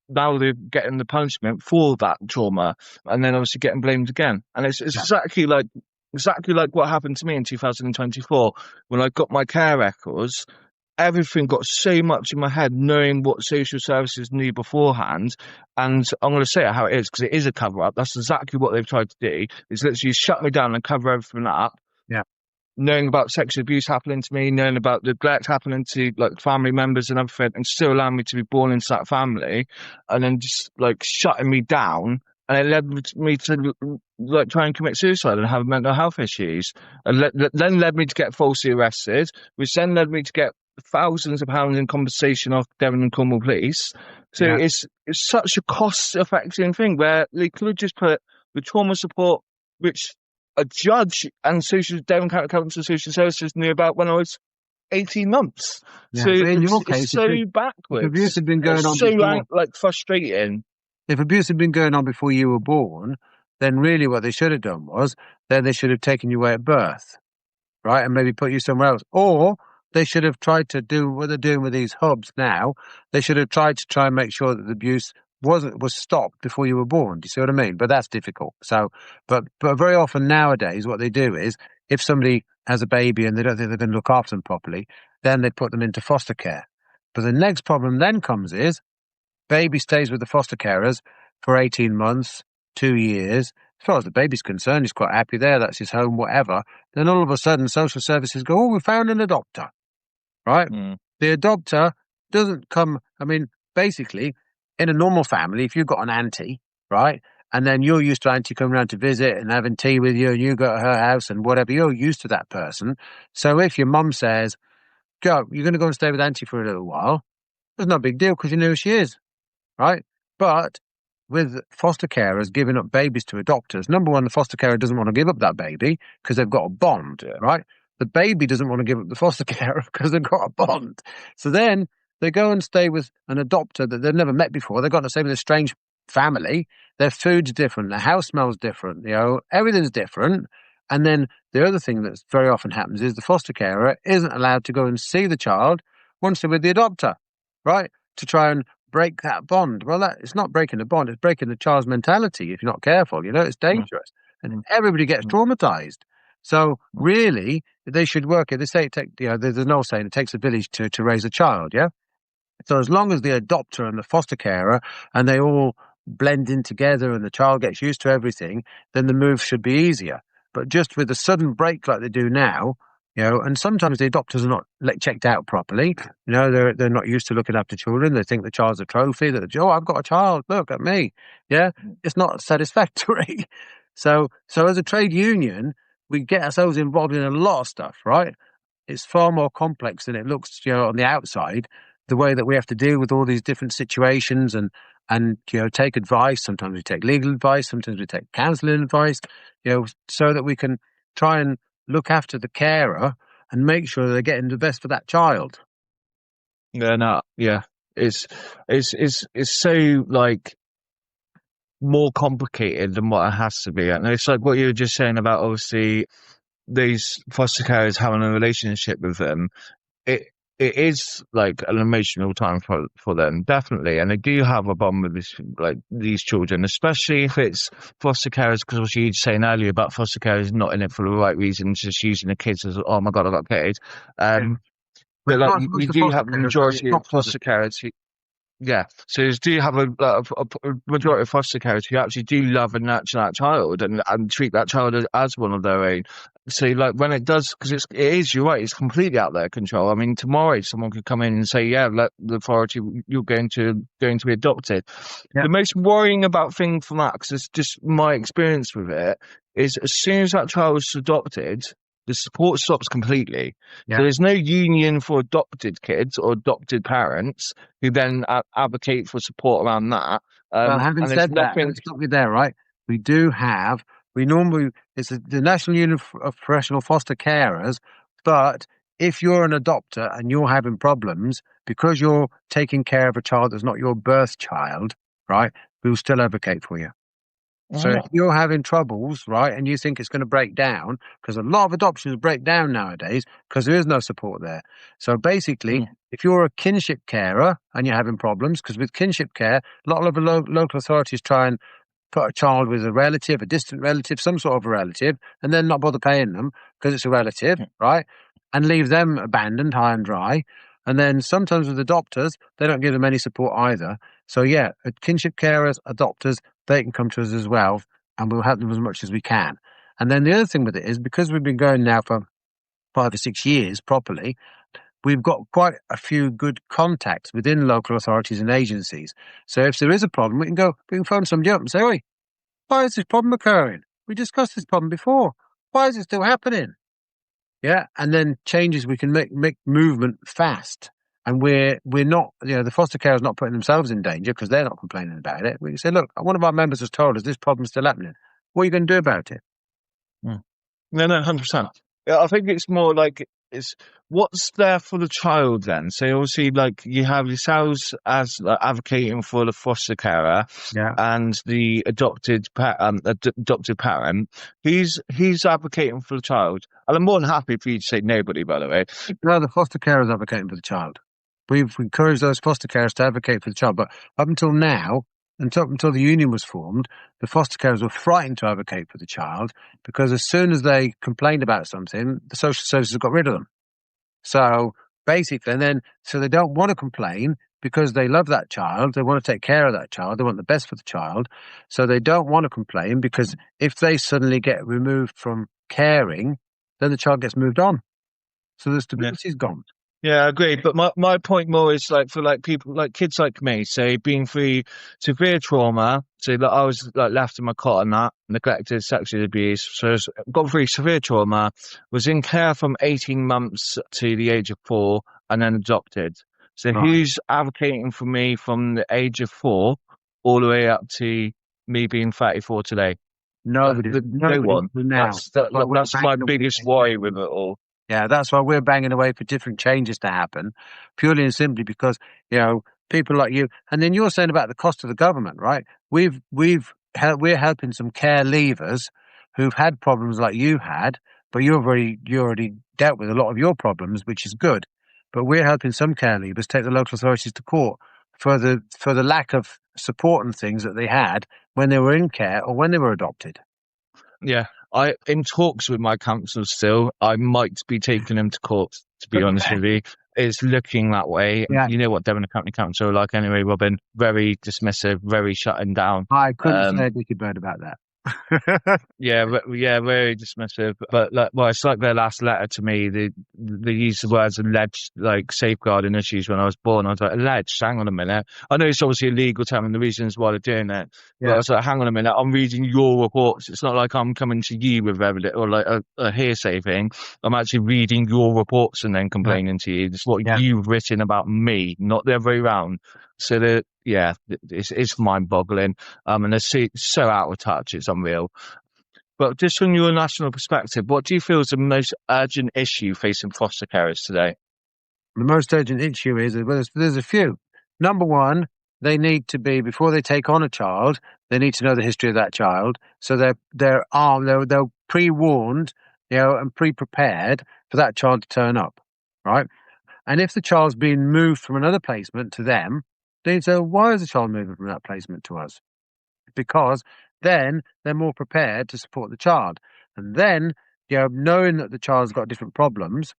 A: now they're getting the punishment for that trauma. And then obviously getting blamed again. And it's exactly like what happened to me in 2024 when I got my care records. Everything got so much in my head, knowing what social services knew beforehand. And I'm going to say it how it is, because it is a cover-up. That's exactly what they've tried to do, is literally shut me down and cover everything up. Yeah. Knowing about sexual abuse happening to me, knowing about neglect happening to family members and everything, and still allowing me to be born into that family, and then just shutting me down. And it led me to try and commit suicide and have mental health issues. And then led me to get falsely arrested, which then led me to get thousands of pounds in compensation off Devon and Cornwall Police. So
B: Yeah.
A: it's such a cost-effective thing where they could just put the trauma support, which a judge and Devon County Council Social Services knew about when I was 18 months.
B: Yeah.
A: So
B: But in your
A: it's
B: case,
A: so
B: if abuse
A: backwards.
B: had been going
A: It's
B: on
A: so
B: before,
A: like frustrating.
B: if abuse had been going on before you were born, then really what they should have done was then they should have taken you away at birth, right, and maybe put you somewhere else, or they should have tried to do what they're doing with these hubs now. They should have tried to try and make sure that the abuse was stopped before you were born. Do you see what I mean? But that's difficult. So, but very often nowadays, what they do is if somebody has a baby and they don't think they're going to look after them properly, then they put them into foster care. But the next problem then comes is baby stays with the foster carers for 18 months, 2 years. As far as the baby's concerned, he's quite happy there. That's his home, whatever. Then all of a sudden, social services go, oh, we found an adopter, right? The adopter doesn't come, I mean, basically, in a normal family, if you've got an auntie, right, and then you're used to auntie coming around to visit and having tea with you and you go to her house and whatever, you're used to that person. So if your mum says, go, you're going to go and stay with auntie for a little while, there's no big deal because you know who she is, right? But with foster carers giving up babies to adopters, number one, the foster carer doesn't want to give up that baby because they've got a bond, right? The baby doesn't want to give up the foster carer because they've got a bond. So then they go and stay with an adopter that they've never met before. They've got to stay with a strange family. Their food's different. Their house smells different. You know, everything's different. And then the other thing that very often happens is the foster carer isn't allowed to go and see the child once they're with the adopter, right? To try and break that bond. Well, it's not breaking the bond, it's breaking the child's mentality if you're not careful. You know, it's dangerous. And everybody gets traumatized. So really, they should work it. They say there's an old saying, it takes a village to raise a child, yeah? So as long as the adopter and the foster carer and they all blend in together and the child gets used to everything, then the move should be easier. But just with a sudden break like they do now, you know, and sometimes the adopters are not checked out properly. You know, they're not used to looking after children. They think the child's a trophy. That I've got a child. Look at me. Yeah, it's not satisfactory. So as a trade union, we get ourselves involved in a lot of stuff. Right? It's far more complex than it looks. You know, on the outside, the way that we have to deal with all these different situations and you know, take advice. Sometimes we take legal advice. Sometimes we take counselling advice. You know, so that we can try and look after the carer and make sure they're getting the best for that child.
A: It's so like more complicated than what it has to be. And it's like what you were just saying about obviously these foster carers having a relationship with them. It is like an emotional time for them, definitely, and they do have a bond with these children, especially if it's foster carers. Because what you were saying earlier about foster carers not in it for the right reasons, just using the kids as oh my god, I got paid. But like you do have the majority of foster carers. Yeah, so you do have a majority of foster carers who actually do love and nurture that child and treat that child as one of their own. So like when it does, because you're right, it's completely out of their control. I mean, tomorrow someone could come in and say, yeah, let the authority, you're going to be adopted. Yeah. The most worrying about thing from that, because it's just my experience with it, is as soon as that child is adopted, the support stops completely. Yeah. So there's no union for adopted kids or adopted parents who then advocate for support around that.
B: Well, having said that, let's stop you there, right? It's the National Union of Professional Foster Carers, but if you're an adopter and you're having problems because you're taking care of a child that's not your birth child, right, we'll still advocate for you. So if you're having troubles, right, and you think it's going to break down, because a lot of adoptions break down nowadays because there is no support there. So basically, if you're a kinship carer and you're having problems, because with kinship care, a lot of the local authorities try and put a child with a relative, a distant relative, some sort of a relative, and then not bother paying them because it's a relative, right, and leave them abandoned, high and dry. And then sometimes with adopters, they don't give them any support either. So yeah, kinship carers, adopters, they can come to us as well, and we'll help them as much as we can. And then the other thing with it is, because we've been going now for 5 or 6 years properly, we've got quite a few good contacts within local authorities and agencies. So if there is a problem, we can phone somebody up and say, oi, why is this problem occurring? We discussed this problem before. Why is it still happening? Yeah, and then changes we can make movement fast. And we're not, the foster carers not putting themselves in danger because they're not complaining about it. We say, look, one of our members has told us this problem's still happening. What are you going to do about it?
A: Mm. No, 100%. Yeah, I think it's more like it's what's there for the child then. So obviously, like you have yourselves as advocating for the foster carer
B: Yeah.
A: and the adopted parent. He's advocating for the child, and I'm more than happy for you to say nobody. By the way,
B: No, the foster carers advocating for the child. We've encouraged those foster carers to advocate for the child, but up until now, until the union was formed, the foster carers were frightened to advocate for the child because as soon as they complained about something, the social services got rid of them. So basically, so they don't want to complain because they love that child. They want to take care of that child. They want the best for the child. So they don't want to complain because if they suddenly get removed from caring, then the child gets moved on. So the
A: yeah.
B: stability's gone.
A: Yeah, I agree. But my point more is like for like people like kids like me, say being through severe trauma. So that I was like left in my cot and that neglected, sexually abused. So I got through severe trauma, was in care from 18 months to the age of 4, and then adopted. So
B: Right.
A: who's advocating for me from the age of 4 all the way up to me being 34 today?
B: Nobody
A: No one.
B: now.
A: That's my biggest worry with it all.
B: Yeah, that's why we're banging away for different changes to happen, purely and simply because people like you, and then you're saying about the cost of the government, right? We're helping some care leavers who've had problems like you had, but you already dealt with a lot of your problems, which is good. But we're helping some care leavers take the local authorities to court for the lack of support and things that they had when they were in care or when they were adopted.
A: Yeah, I in talks with my counsel still. I might be taking him to court, to be honest with you. It's looking that way.
B: Yeah.
A: You know what Devon County Council are like anyway, Robin. Very dismissive, very shutting down.
B: I couldn't say a dicky bird about that.
A: Yeah, very dismissive. But it's like their last letter to me. They used the words alleged, like safeguarding issues when I was born. I was like, alleged. Hang on a minute. I know it's obviously a legal term and the reasons why they're doing it. But I was like, hang on a minute. I'm reading your reports. It's not like I'm coming to you with evidence or like a hearsay thing. I'm actually reading your reports and then complaining to you. It's what you've written about me, not the other way around. So it's mind-boggling. And they're so out of touch. It's unreal. But just from your national perspective, what do you feel is the most urgent issue facing foster carers today?
B: The most urgent issue is there's a few. Number one, they need to be before they take on a child. They need to know the history of that child, so they're pre-warned, and pre-prepared for that child to turn up, right? And if the child's being moved from another placement to them, they need to know, why is the child moving from that placement to us? Because then they're more prepared to support the child. And then, knowing that the child's got different problems,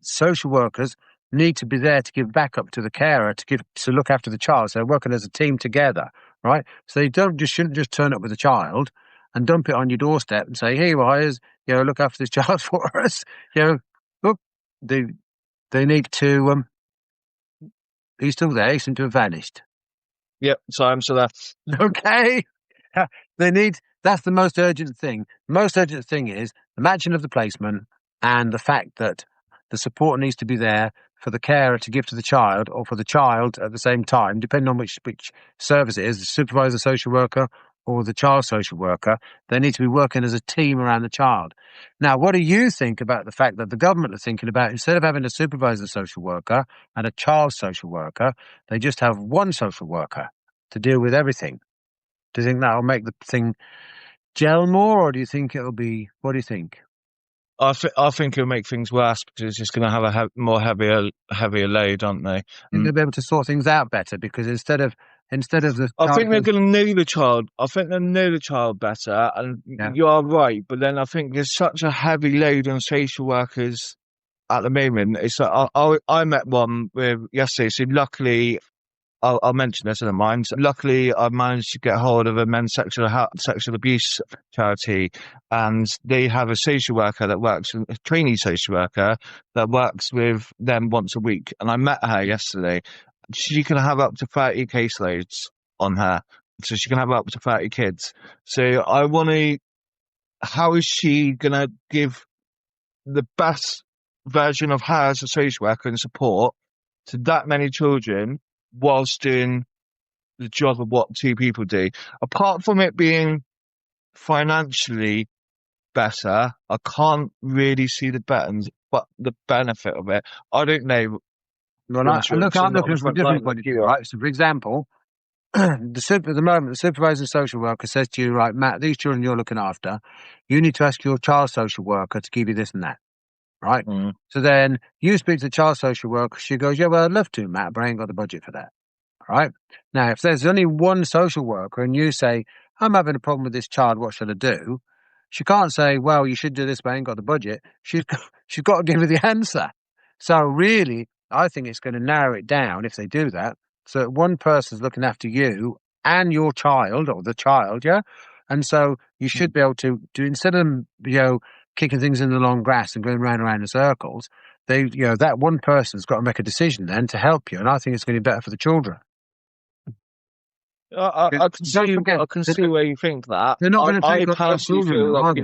B: social workers need to be there to give backup to the carer to look after the child. So they're working as a team together, right? So they shouldn't just turn up with a child and dump it on your doorstep and say, "Here you are, look after this child for us." Look, they need to. He's still there. He seemed to have vanished.
A: Yep, so I'm still there.
B: Okay. That's the most urgent thing. The most urgent thing is the matching of the placement and the fact that the support needs to be there for the carer to give to the child or for the child at the same time, depending on which service it is, the supervisor social worker or the child social worker. They need to be working as a team around the child. Now, what do you think about the fact that the government are thinking about, instead of having a supervisor social worker and a child social worker, they just have one social worker to deal with everything? Do you think that'll make the thing gel more, or do you think it'll be? What do you think?
A: I think it'll make things worse because it's just going to have a more heavier load, aren't they?
B: They'll be able to sort things out better because instead of the.
A: I think they're going to know the child. I think they know the child better, and you are right. But then I think there's such a heavy load on social workers at the moment. It's like I met one yesterday. So luckily, I'll mention this in a mind. Luckily, I managed to get hold of a men's sexual abuse charity, and they have a social worker that works, a trainee social worker that works with them once a week. And I met her yesterday. She can have up to 30 caseloads on her, so she can have up to 30 kids. So I want to. How is she gonna give the best version of her as a social worker and support to that many children whilst doing the job of what two people do. Apart from it being financially better, I can't really see but the benefit of it. I don't know.
B: Well, I'm looking from a different point of view, right? So, for example, at the moment, the supervising social worker says to you, right, Matt, these children you're looking after, you need to ask your child social worker to give you this and that, right? So then you speak to the child social worker. She goes, yeah, well, I'd love to, Matt, but I ain't got the budget for that. Right? Now, if there's only one social worker and you say, I'm having a problem with this child, what should I do? She can't say, well, you should do this, but I ain't got the budget. She's got to give her the answer. So really, I think it's going to narrow it down if they do that. So that one person's looking after you and your child or the child, yeah? And so you should be able to do, instead of, kicking things in the long grass and going round and round in circles, that one person's got to make a decision then to help you. And I think it's going to be better for the children.
A: I can see where you think that.
B: They're not going to take on children, are they?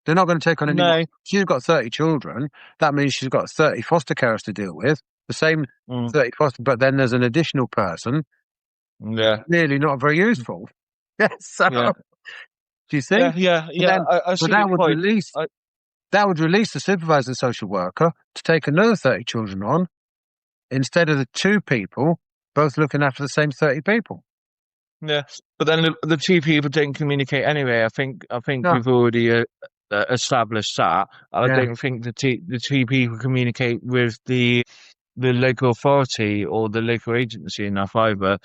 B: They're not going to take on any. No. She's got 30 children. That means she's got 30 foster carers to deal with. The same 30 foster, but then there's an additional person.
A: Yeah.
B: Really not very useful. Yeah. So, do you see?
A: Yeah. I see
B: that would release the supervising social worker to take another 30 children on instead of the two people both looking after the same 30 people.
A: Yeah, but then the two people don't communicate anyway. I think we've already established that. I don't think the two people communicate with the local authority or the local agency enough either.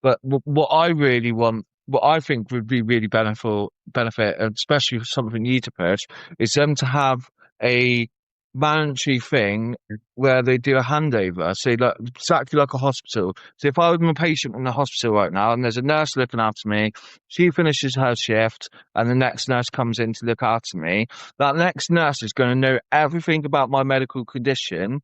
A: But what I really want, what I think would be really benefit, especially for something new to push, is them to have a mandatory thing where they do a handover. So exactly like a hospital. So if I'm a patient in the hospital right now and there's a nurse looking after me, she finishes her shift and the next nurse comes in to look after me, that next nurse is going to know everything about my medical condition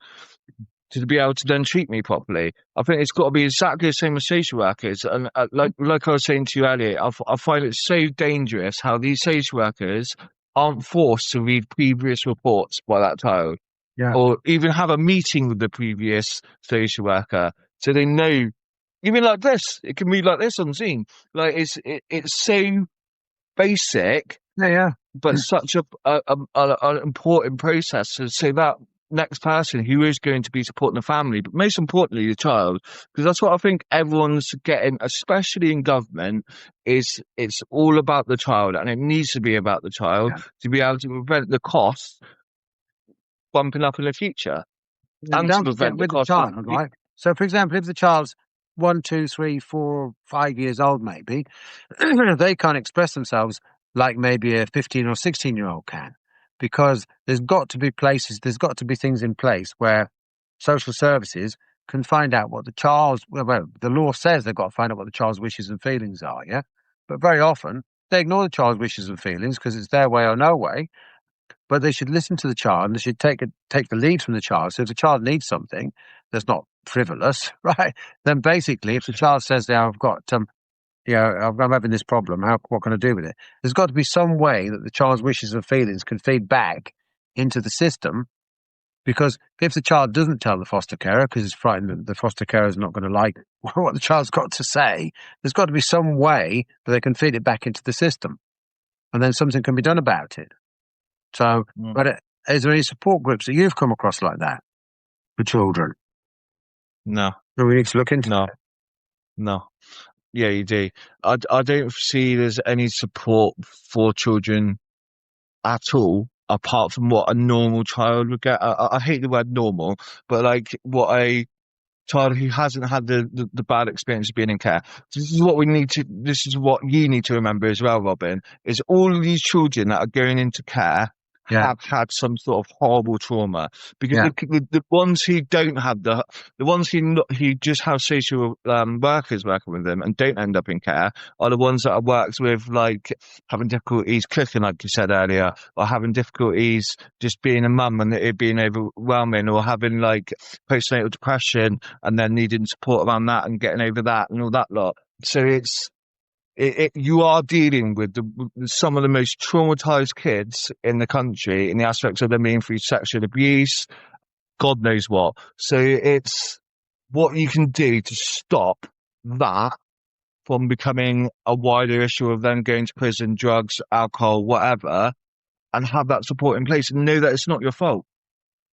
A: to be able to then treat me properly. I think it's got to be exactly the same as social workers. And like I was saying to you earlier, I find it so dangerous how these social workers aren't forced to read previous reports by that child, or even have a meeting with the previous social worker, so they know. Even like this, it can be like this on Zoom. Like it's so basic, but such an important process. So that next person who is going to be supporting the family, but most importantly the child, because that's what I think everyone's getting, especially in government, is it's all about the child, and it needs to be about the child to be able to prevent the costs bumping up in the future.
B: And don't forget with the child, right? So, for example, if the child's 1, 2, 3, 4, 5 years old, maybe they can't express themselves like maybe a 15 or 16-year-old can. Because there's got to be things in place where social services can find out what the the law says they've got to find out what the child's wishes and feelings are, yeah? But very often, they ignore the child's wishes and feelings because it's their way or no way. But they should listen to the child and they should take the lead from the child. So if the child needs something that's not frivolous, right, then basically if the child says, I've got I'm having this problem. What can I do with it? There's got to be some way that the child's wishes and feelings can feed back into the system, because if the child doesn't tell the foster carer because he's frightened that the foster carer is not going to like what the child's got to say, there's got to be some way that they can feed it back into the system, and then something can be done about it. So, but is there any support groups that you've come across like that for children?
A: No.
B: So we need to look into
A: it. No. Yeah, you do. I don't see there's any support for children at all, apart from what a normal child would get. I hate the word normal, but like what a child who hasn't had the bad experience of being in care. This is what you need to remember as well, Robin, is all of these children that are going into care have had some sort of horrible trauma, because the ones who don't have the ones who just have social workers working with them and don't end up in care are the ones that are worked with, like having difficulties cooking, like you said earlier, or having difficulties just being a mum and it being overwhelming, or having like postnatal depression and then needing support around that and getting over that and all that lot. So you are dealing with some of the most traumatized kids in the country in the aspects of them being through sexual abuse, God knows what. So it's what you can do to stop that from becoming a wider issue of them going to prison, drugs, alcohol, whatever, and have that support in place and know that it's not your fault.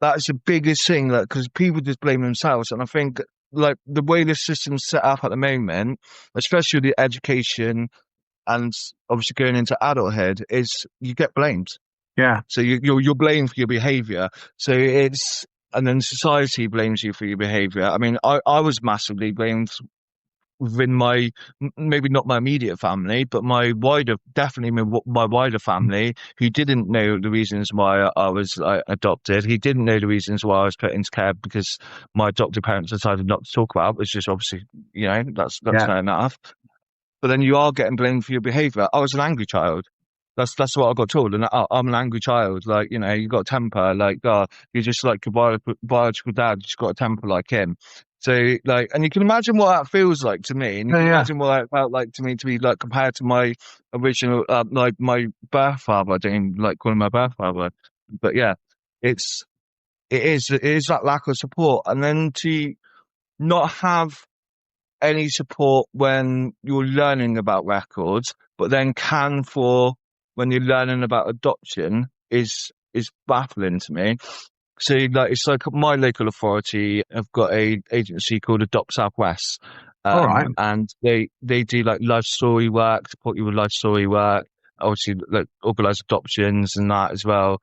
A: That's the biggest thing, like, because people just blame themselves. And I think, like, the way the system's set up at the moment, especially the education and obviously going into adulthood, is you get blamed.
B: Yeah.
A: So you're blamed for your behaviour. So it's, and then society blames you for your behaviour. I mean, I was massively blamed within my, maybe not my immediate family, but definitely my wider family, who didn't know the reasons why I was adopted. He didn't know the reasons why I was put into care because my adoptive parents decided not to talk about it, which is obviously, that's fair enough. But then you are getting blamed for your behaviour. I was an angry child. That's what I got told, and I'm an angry child. Like, you got a temper. Like, you're just like your biological dad. You just got a temper like him. So, like, and you can imagine what that feels like to me, and you can imagine what it felt like to me to be like compared to my original, like my birth father. I don't even like calling my birth father, but yeah, it is that lack of support, and then to not have any support when you're learning about records, but then when you're learning about adoption is baffling to me. So, like, it's like my local authority have got a agency called Adopt Southwest,
B: All right.
A: and they do like life story work, support you with life story work, obviously like organise adoptions and that as well.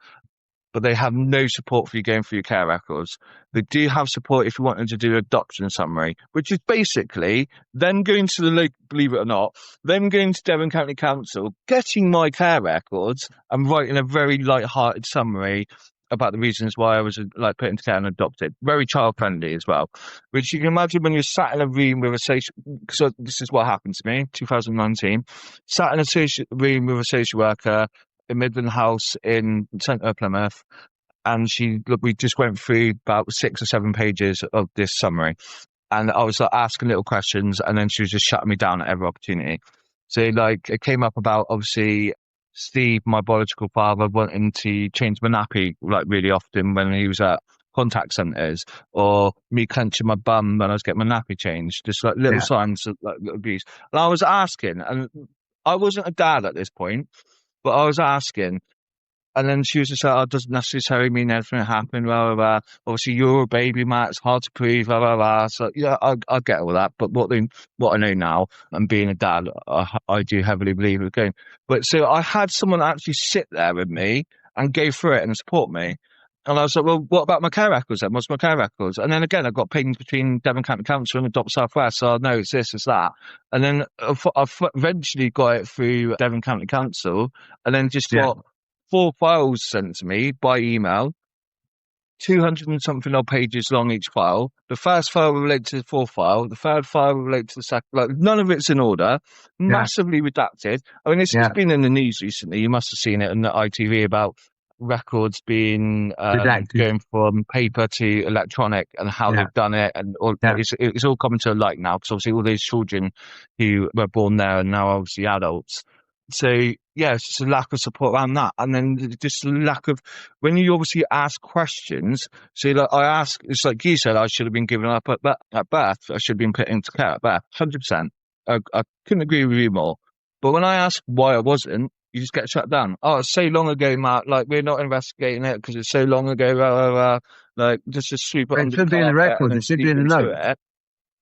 A: But they have no support for you going through your care records. They do have support if you wanted to do an adoption summary, which is basically them going to the local, believe it or not, them going to Devon County Council, getting my care records and writing a very light-hearted summary about the reasons why I was like put into care and adopted. Very child friendly as well, which you can imagine when you're sat in a room with a social. So this is what happened to me, 2019. Sat in a room with a social worker in Midland House in centre of Plymouth, and we just went through about 6 or 7 pages of this summary, and I was like asking little questions, and then she was just shutting me down at every opportunity. So, like, it came up about, obviously, Steve, my biological father, wanting to change my nappy like really often when he was at contact centres, or me clenching my bum when I was getting my nappy changed, just like little signs of like abuse. And I was asking, and I wasn't a dad at this point, but I was asking, and then she was just like, "Oh, it doesn't necessarily mean anything happened, blah, blah, blah. Obviously, you're a baby, Matt. It's hard to prove, blah, blah, blah." So, yeah, I get all that. But what I know now, and being a dad, I do heavily believe it going. But so I had someone actually sit there with me and go through it and support me. And I was like, well, what about my care records then? What's my care records? And then again, I got pinged between Devon County Council and Adopt Southwest. So no, it's this, it's that. And then I eventually got it through Devon County Council, and then just got 4 files sent to me by email, 200 and something odd pages long each file. The first file related to the fourth file. The third file related to the second. Like, none of it's in order. Massively redacted. I mean, it's been in the news recently. You must have seen it on the ITV about records being going from paper to electronic, and how they've done it, and it's all coming to light now, because obviously all those children who were born there are now obviously adults. So it's just a lack of support around that, and then just a lack of, when you obviously ask questions. So, like, I ask, it's like you said, I should have been given up at birth. I should have been put into care at birth. 100%. I couldn't agree with you more. But when I ask why I wasn't, you just get shut down. Oh, it's so long ago, Matt. Like, we're not investigating it because it's so long ago. Blah, blah, blah. Like, just sweep it under the carpet.
B: It should be in the record. It should be in the note.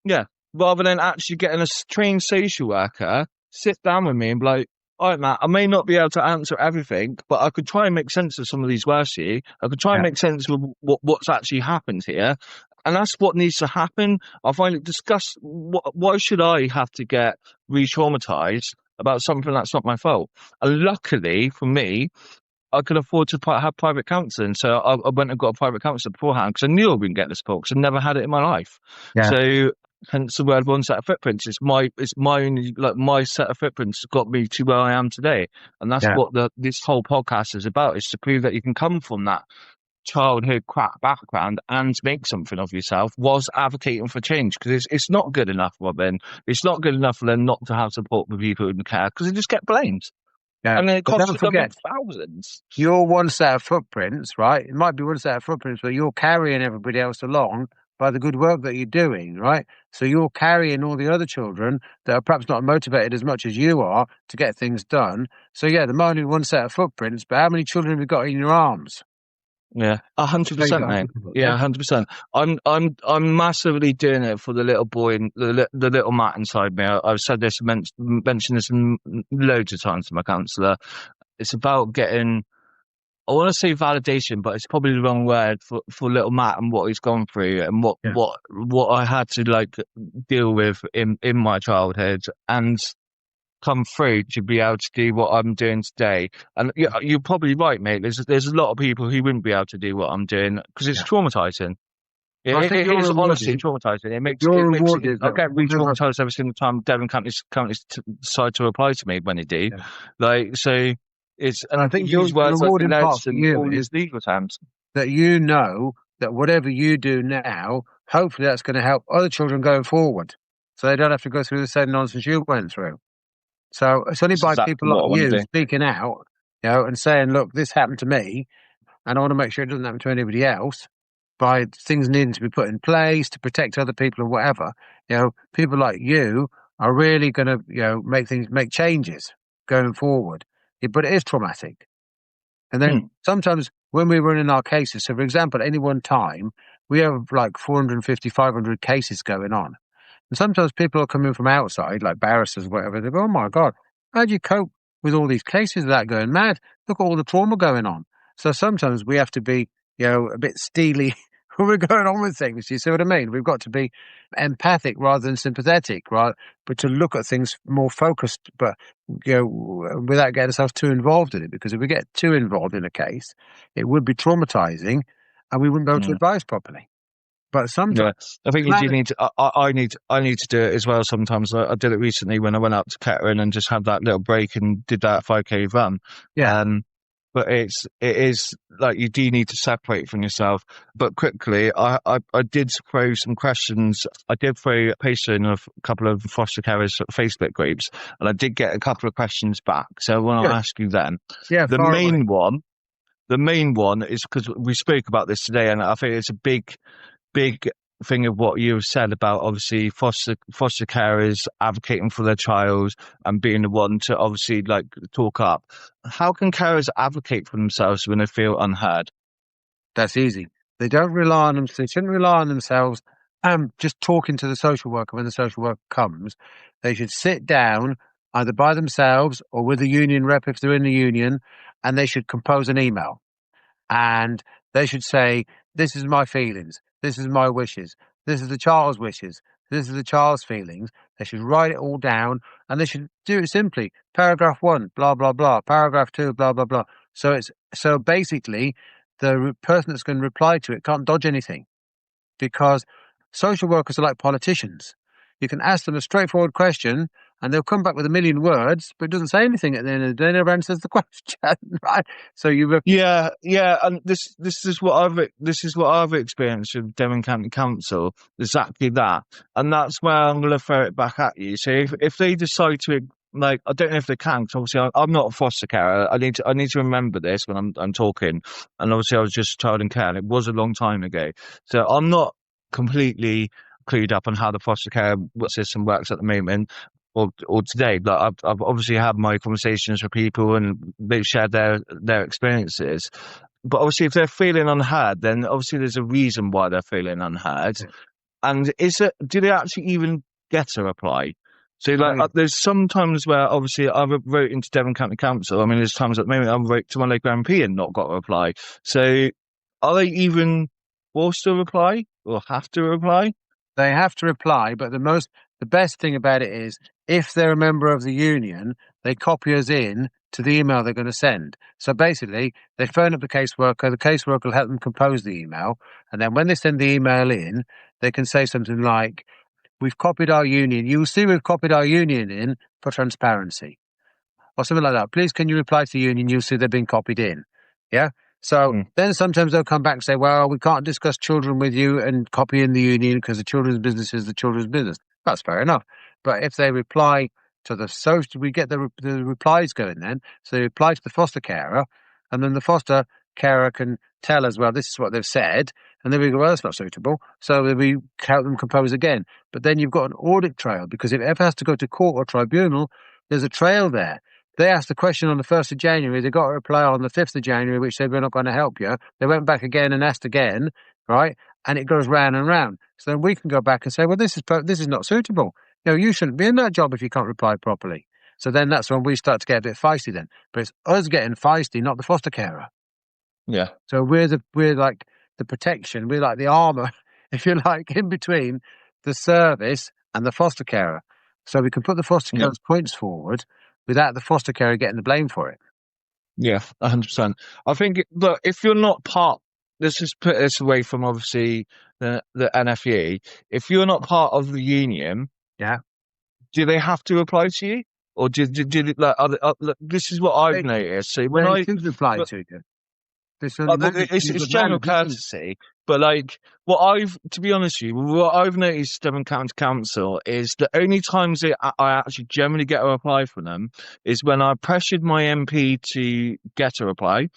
A: Yeah. Rather than actually getting a trained social worker sit down with me and be like, all right, Matt, I may not be able to answer everything, but I could try and make sense of some of these words here. I could try and make sense of what's actually happened here. And that's what needs to happen. I find it disgusting. Why should I have to get re-traumatized about something that's not my fault? And luckily for me, I could afford to have private counselling. So I went and got a private counsellor beforehand, because I knew I wouldn't get the support, because I never had it in my life. So hence the word One Set Footprints. It's my only, like, my set of footprints got me to where I am today. And that's what this whole podcast is about, is to prove that you can come from that childhood background and make something of yourself was advocating for change, because it's not good enough, Robin. It's not good enough for them not to have support for people in care, because they just get blamed.
B: Yeah.
A: And then it
B: But
A: costs
B: don't
A: the government
B: forget,
A: thousands.
B: your one set of footprints, right? It might be one set of footprints, but you're carrying everybody else along by the good work that you're doing, right? So you're carrying all the other children that are perhaps not motivated as much as you are to get things done. So yeah, there might only be one set of footprints, but how many children have you got in your arms?
A: Yeah, 100%, mate. Yeah, 100%. I'm massively doing it for the little boy and the little Matt inside me. I've said this, mentioned this loads of times to my counsellor. It's about getting, I want to say validation, but it's probably the wrong word for little Matt and what he's gone through and what I had to like deal with in my childhood, and come through to be able to do what I'm doing today. And you're probably right, mate. There's a lot of people who wouldn't be able to do what I'm doing because it's traumatizing. It is honestly traumatizing. It makes I get re-traumatized every single time Devon companies decide to reply to me when they do. Yeah. Like, so it's, and I think use words like finesse and all these legal terms.
B: That you know that whatever you do now, hopefully that's going to help other children going forward, so they don't have to go through the same nonsense you went through. So it's only by people like you speaking out, and saying, look, this happened to me, and I want to make sure it doesn't happen to anybody else, by things needing to be put in place to protect other people or whatever. People like you are really going to, make changes going forward. But it is traumatic. And then sometimes when we're running our cases, so for example, at any one time, we have like 450, 500 cases going on. And sometimes people are coming from outside, like barristers or whatever. They go, oh my God, how do you cope with all these cases without going mad? Look at all the trauma going on. So sometimes we have to be, a bit steely when we're going on with things. You see what I mean? We've got to be empathic rather than sympathetic, right? But to look at things more focused, but, without getting ourselves too involved in it. Because if we get too involved in a case, it would be traumatizing and we wouldn't be able to advise properly. But sometimes,
A: I think you do need to. I need to do it as well. Sometimes I did it recently when I went out to Kettering and just had that little break and did that 5K run.
B: Yeah.
A: But it is like you do need to separate from yourself. But quickly, I did throw some questions. I did throw a post in of a couple of foster carers Facebook groups, and I did get a couple of questions back. So I want to ask you them.
B: Yeah.
A: The main one is because we spoke about this today, and I think it's a big thing of what you've said about obviously foster carers advocating for their child and being the one to obviously like talk up. How can carers advocate for themselves when they feel unheard?
B: That's easy. They don't rely on them. They shouldn't rely on themselves. Just talking to the social worker when the social worker comes. They should sit down either by themselves or with a union rep if they're in the union, and they should compose an email. And they should say, this is my feelings. This is my wishes. This is the child's wishes. This is the child's feelings. They should write it all down, and they should do it simply. Paragraph 1, blah, blah, blah. Paragraph 2, blah, blah, blah. So basically, the person that's going to reply to it can't dodge anything, because social workers are like politicians. You can ask them a straightforward question, and they'll come back with a million words, but it doesn't say anything at the end of the day. Never answers the question, right? So
A: and this is what I've experienced with Devon County Council. Exactly that, and that's where I'm going to throw it back at you. So if they decide to, like, I don't know if they can, because obviously I'm not a foster carer. I need to remember this when I'm talking, and obviously I was just child in care, and it was a long time ago, so I'm not completely clued up on how the foster care system works at the moment or today. Like I've obviously had my conversations with people and they've shared their experiences. But obviously if they're feeling unheard, then obviously there's a reason why they're feeling unheard. And do they actually even get a reply? So there's some times where obviously I wrote into Devon County Council. I mean, there's times at the moment I wrote to my local MP and not got a reply. So are they even forced to reply or have to reply?
B: They have to reply, but the best thing about it is if they're a member of the union, they copy us in to the email they're going to send. So basically, they phone up the caseworker will help them compose the email, and then when they send the email in, they can say something like, we've copied our union. You'll see we've copied our union in for transparency. Or something like that. Please, can you reply to the union? You'll see they've been copied in. Yeah? So then sometimes they'll come back and say, well, we can't discuss children with you and copy in the union because the children's business is the children's business. That's fair enough. But if they reply to the social, we get the replies going then. So they reply to the foster carer, and then the foster carer can tell us, well, this is what they've said. And then we go, well, that's not suitable. So then we help them compose again. But then you've got an audit trail, because if it ever has to go to court or tribunal, there's a trail there. They asked the question on the 1st of January. They got a reply on the 5th of January, which said, we're not going to help you. They went back again and asked again, right? And it goes round and round. So then we can go back and say, well, this is not suitable. You shouldn't be in that job if you can't reply properly. So then that's when we start to get a bit feisty then. But it's us getting feisty, not the foster carer.
A: Yeah.
B: So we're like the protection. We're like the armour, if you like, in between the service and the foster carer. So we can put the foster carer's points forward without the foster carer getting the blame for it.
A: Yeah, 100%. I think, look, if you're not part, let's just put this away from obviously the NFU. If you're not part of the union, do they have to apply to you, or do like look, this is what I've noticed. So when I
B: reply to you,
A: it's general courtesy, but like to be honest with you, what I've noticed Devon County Council is the only times I actually generally get a reply from them is when I pressured my MP to get a reply,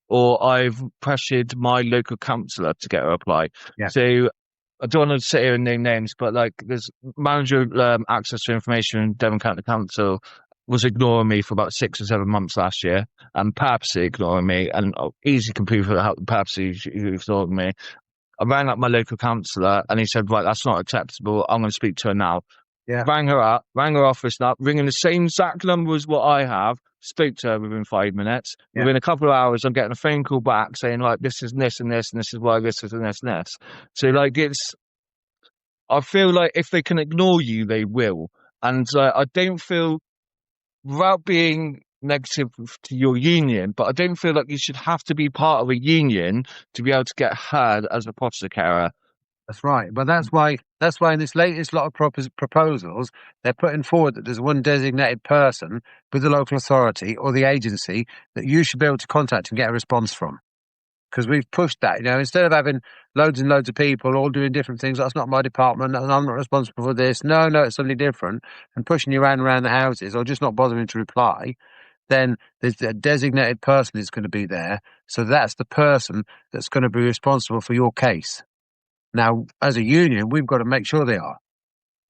A: or I've pressured my local councillor to get a reply.
B: Yeah.
A: So I don't want to sit here and name names, but like there's manager access to information in Devon County Council was ignoring me for about 6 or 7 months last year, and purposely ignoring me, and easy can prove how purposely ignoring me. I rang up my local councillor, and he said, right, that's not acceptable. I'm going to speak to her now.
B: Yeah.
A: Rang her up, rang her office up, ringing the same exact number as what I have, spoke to her within 5 minutes. Yeah. Within a couple of hours, I'm getting a phone call back saying, like, this is this and this, and this is why this is and this and this. So, like, I feel like if they can ignore you, they will. And I don't feel, without being negative to your union, but I don't feel like you should have to be part of a union to be able to get heard as a foster carer.
B: That's right. But that's why in this latest lot of proposals, they're putting forward that there's one designated person with the local authority or the agency that you should be able to contact and get a response from. Because we've pushed that, instead of having loads and loads of people all doing different things, that's not my department, and I'm not responsible for this. No, it's something different, and pushing you around the houses or just not bothering to reply, then there's a designated person is going to be there. So that's the person that's going to be responsible for your case. Now, as a union, we've got to make sure they are.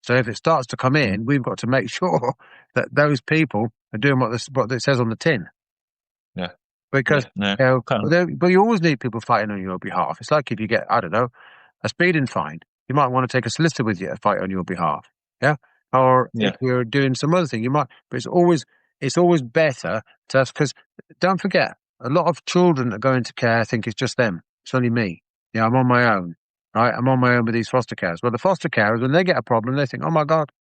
B: So if it starts to come in, we've got to make sure that those people are doing what it says on the tin.
A: Yeah.
B: Because, but you always need people fighting on your behalf. It's like if you get, I don't know, a speeding fine, you might want to take a solicitor with you to fight on your behalf. Yeah. Or if you're doing some other thing, you might, but it's always better to us, because don't forget, a lot of children that go into care think it's just them. It's only me. I'm on my own, right? I'm on my own with these foster carers. Well, the foster carers, when they get a problem, they think, oh my God,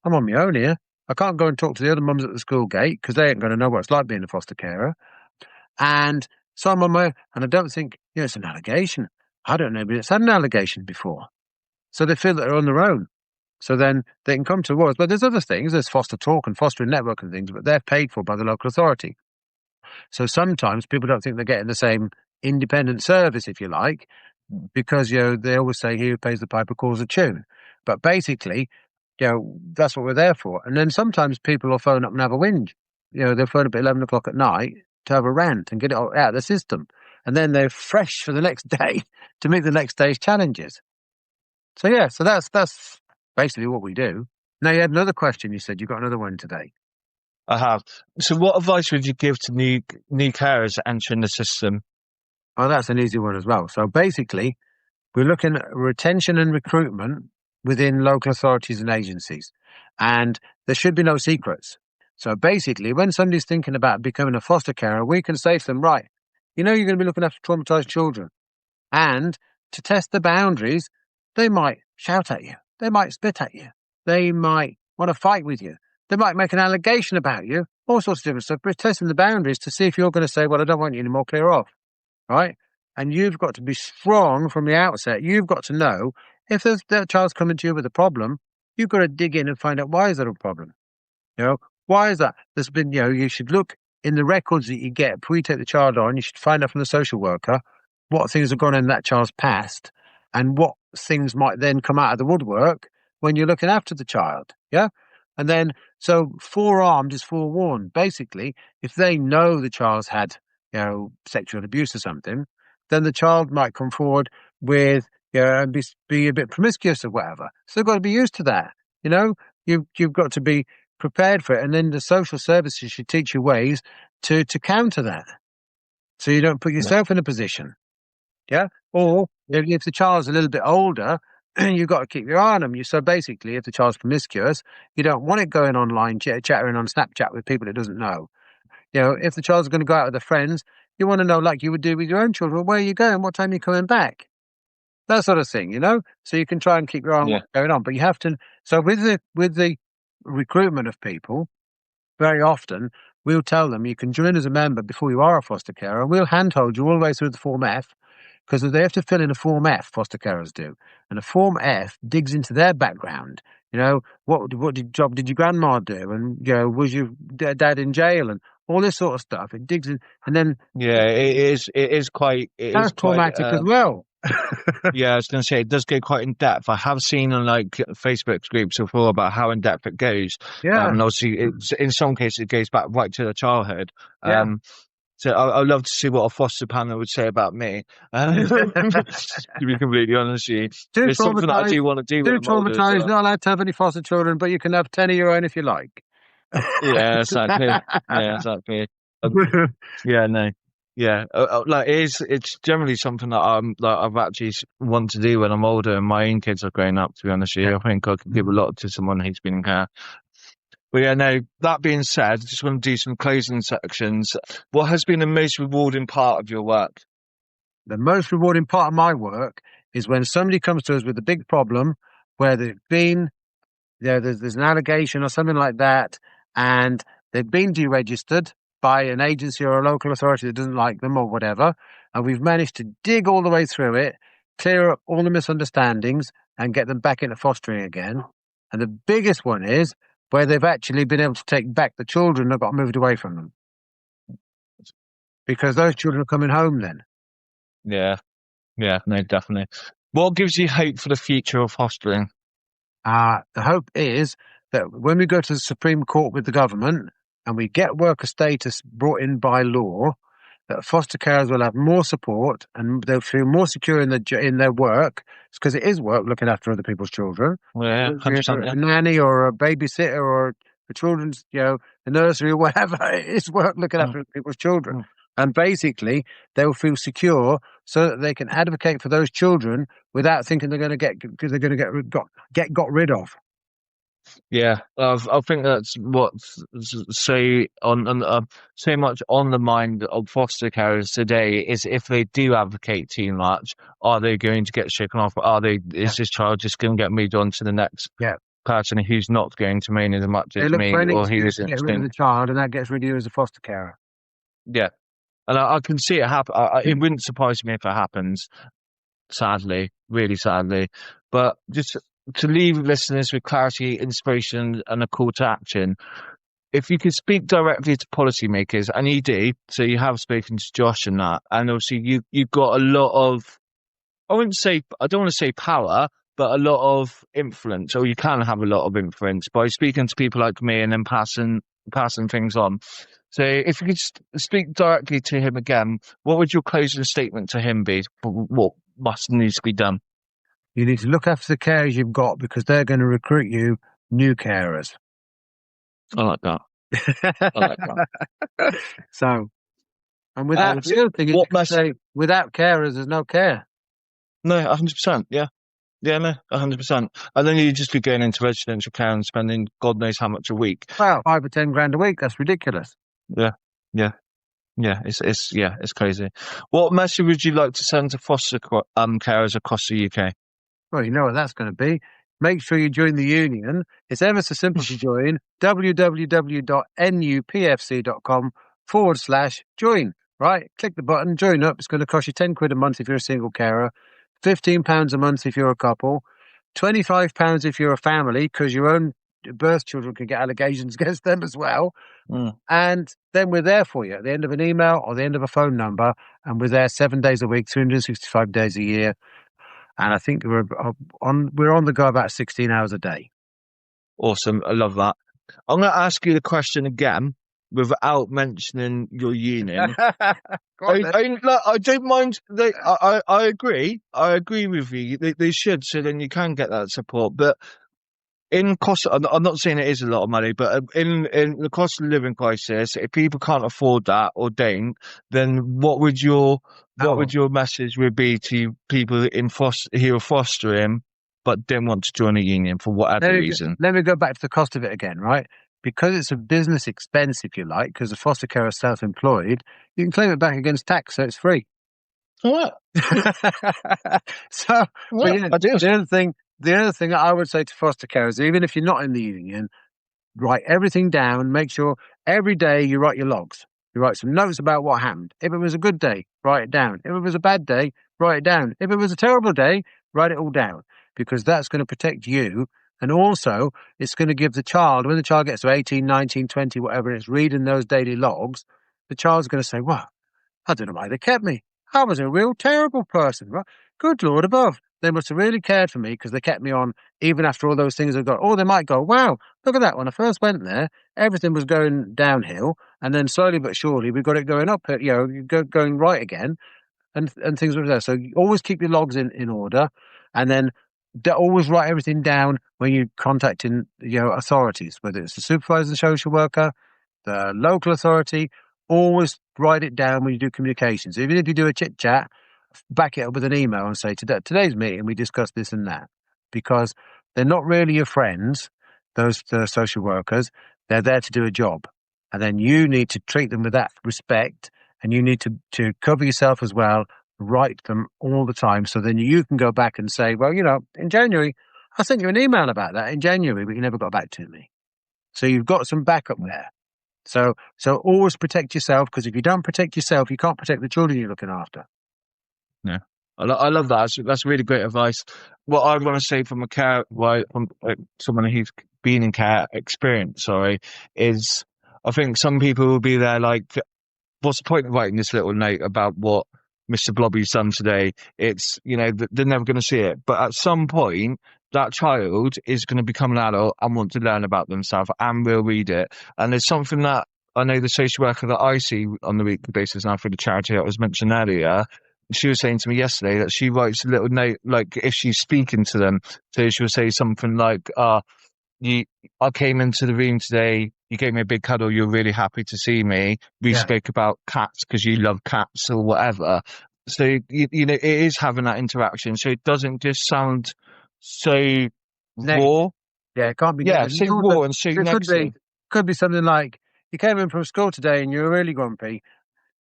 B: I'm on my own here. I can't go and talk to the other mums at the school gate because they ain't going to know what it's like being a foster carer. And so I'm on my own, and I don't think, it's an allegation. I don't know, but it's had an allegation before. So they feel that they're on their own. So then they can come to us. But there's other things. There's foster talk and fostering network and things, but they're paid for by the local authority. So sometimes people don't think they're getting the same independent service, if you like, because, they always say, he who pays the piper calls the tune. But basically, that's what we're there for. And then sometimes people will phone up and have a whinge. They'll phone up at 11 o'clock at night to have a rant and get it out of the system. And then they're fresh for the next day to meet the next day's challenges. So that's basically what we do. Now, you had another question. You said you got another one today.
A: I have. So what advice would you give to new carers entering the system?
B: Oh, that's an easy one as well. So basically, we're looking at retention and recruitment within local authorities and agencies. And there should be no secrets. So basically, when somebody's thinking about becoming a foster carer, we can say to them, right, you're going to be looking after traumatized children. And to test the boundaries, they might shout at you. They might spit at you. They might want to fight with you. They might make an allegation about you, all sorts of different stuff. But testing the boundaries to see if you're going to say, well, I don't want you anymore, clear off. Right? And you've got to be strong from the outset. You've got to know if that child's coming to you with a problem, you've got to dig in and find out, why is there a problem? Why is that? There's been, you should look in the records that you get before you take the child on, you should find out from the social worker what things have gone in that child's past and what things might then come out of the woodwork when you're looking after the child. Yeah. And then, so forearmed is forewarned. Basically, if they know the child's had, sexual abuse or something, then the child might come forward with, and be a bit promiscuous or whatever. So they've got to be used to that. You've got to be prepared for it. And then the social services should teach you ways to counter that. So you don't put yourself in a position. Yeah. Or if the child's a little bit older, you've got to keep your eye on them. So basically, if the child's promiscuous, you don't want it going online, chattering on Snapchat with people it doesn't know. If the child's going to go out with their friends, you want to know, like you would do with your own children, where are you going? What time are you coming back? That sort of thing, So you can try and keep your eye on what's going on. But you have to. So with the recruitment of people, very often we'll tell them you can join as a member before you are a foster carer, and we'll handhold you all the way through the Form F, because they have to fill in a Form F, foster carers do. And a Form F digs into their background. What job did your grandma do? And, was your dad in jail? And all this sort of stuff. It digs in. And then...
A: Yeah, it is quite...
B: That's traumatic as well.
A: Yeah, I was going to say, it does go quite in depth. I have seen on Facebook groups before about how in depth it goes.
B: Yeah.
A: And obviously, in some cases, it goes back right to their childhood.
B: Yeah.
A: So I'd love to see what a foster panel would say about me. To be completely honest with you, it's something that I do want to do.
B: Too traumatized, not allowed to have any foster children, but you can have 10 of your own if you like.
A: Yeah, exactly. Yeah, exactly. Yeah, no. Yeah, it's generally something that I've actually want to do when I'm older and my own kids are growing up. To be honest with you, I think I could give a lot to someone who's been in care. But yeah, no, that being said, I just want to do some closing sections. What has been the most rewarding part of your work?
B: The most rewarding part of my work is when somebody comes to us with a big problem where there's an allegation or something like that, and they've been deregistered by an agency or a local authority that doesn't like them or whatever, and we've managed to dig all the way through it, clear up all the misunderstandings, and get them back into fostering again. And the biggest one is where they've actually been able to take back the children that got moved away from them. Because those children are coming home then.
A: Yeah, no, definitely. What gives you hope for the future of fostering?
B: The hope is that when we go to the Supreme Court with the government and we get worker status brought in by law, that foster carers will have more support and they'll feel more secure in their work, because it is work looking after other people's children.
A: Yeah, 100%,
B: a nanny or a babysitter or the children's, the nursery or whatever. It's work looking after people's children. And basically, they'll feel secure so that they can advocate for those children without thinking they're going to get got rid of.
A: Yeah, I think that's what's so much on the mind of foster carers today is if they do advocate too much, are they going to get shaken off? Is this child just going to get moved on to the next person who's not going to mean as much as me, or he was
B: get rid of the child, and that gets rid of you as a foster carer?
A: Yeah, and I can see it happen. It wouldn't surprise me if it happens. Sadly, really sadly, but just to leave listeners with clarity, inspiration, and a call to action. If you could speak directly to policymakers, and you do, so you have spoken to Josh and that, and obviously you've got a lot of, I don't want to say power, but a lot of influence, or you can have a lot of influence by speaking to people like me and then passing things on. So if you could speak directly to him again, what would your closing statement to him be? What needs to be done?
B: You need to look after the carers you've got, because they're going to recruit you new carers.
A: I like that.
B: So, and without the other thing, say, without carers, there's no care.
A: No, 100%. Yeah, no, 100%. And then you just be going into residential care and spending God knows how much a week.
B: Well, $5 or $10 a week. That's ridiculous.
A: Yeah. It's crazy. What message would you like to send to foster carers across the UK?
B: Well, you know what that's going to be. Make sure you join the union. It's ever so simple to join. www.nupfc.com/join. Right? Click the button, join up. It's going to cost you £10 a month if you're a single carer, £15 a month if you're a couple, £25 if you're a family, because your own birth children can get allegations against them as well.
A: Mm.
B: And then we're there for you at the end of an email or the end of a phone number, and we're there 7 days a week, 365 days a year. And I think we're on the go about 16 hours a day.
A: Awesome. I love that. I'm going to ask you the question again without mentioning your union. I don't mind. I agree. I agree with you. They should, so then you can get that support. But in cost, I'm not saying it is a lot of money, but in the cost of living crisis, if people can't afford that or don't, then what would your message would be to people who are fostering but didn't want to join a union for whatever reason?
B: Let me go back to the cost of it again, right? Because it's a business expense, if you like, because the foster carer is self-employed, you can claim it back against tax, so it's free.
A: All right.
B: So,
A: well,
B: but the other thing I would say to foster carers, even if you're not in the union, write everything down. Make sure every day you write your logs. You write some notes about what happened. If it was a good day, write it down. If it was a bad day, write it down. If it was a terrible day, write it all down, because that's going to protect you. And also, it's going to give the child, when the child gets to 18, 19, 20, whatever, and it's reading those daily logs, the child's going to say, well, I don't know why they kept me. I was a real terrible person. Right? Good Lord above. They must have really cared for me because they kept me on even after all those things have got. Or they might go, wow, look at that. When I first went there, everything was going downhill. And then slowly but surely, we got it going up, going right again. And things were there. So you always keep your logs in order. And then always write everything down when you're contacting authorities, whether it's the supervisor, the social worker, the local authority. Always write it down when you do communications. Even if you do a chit chat, back it up with an email and say, today's meeting we discussed this and that, because they're not really your friends, those social workers. They're there to do a job, and then you need to treat them with that respect, and you need to cover yourself as well. Write them all the time, so then you can go back and say, well, in January I sent you an email about that in January, but you never got back to me. So you've got some backup there. So always protect yourself, because if you don't protect yourself, you can't protect the children you're looking after.
A: Yeah, I love that. That's really great advice. What I want to say from someone who's been in care experience, is I think some people will be there like, what's the point of writing this little note about what Mr. Blobby's done today? It's, they're never going to see it. But at some point, that child is going to become an adult and want to learn about themselves and will read it. And there's something that I know the social worker that I see on the weekly basis now for the charity that was mentioned earlier, she was saying to me yesterday that she writes a little note, like if she's speaking to them. So she'll say something like, I came into the room today, you gave me a big cuddle, you're really happy to see me. We spoke about cats because you love cats or whatever. So, it is having that interaction. So it doesn't just sound so raw.
B: Yeah, it can't be.
A: Yeah, so raw and so negative.
B: Could be something like, you came in from school today and you were really grumpy,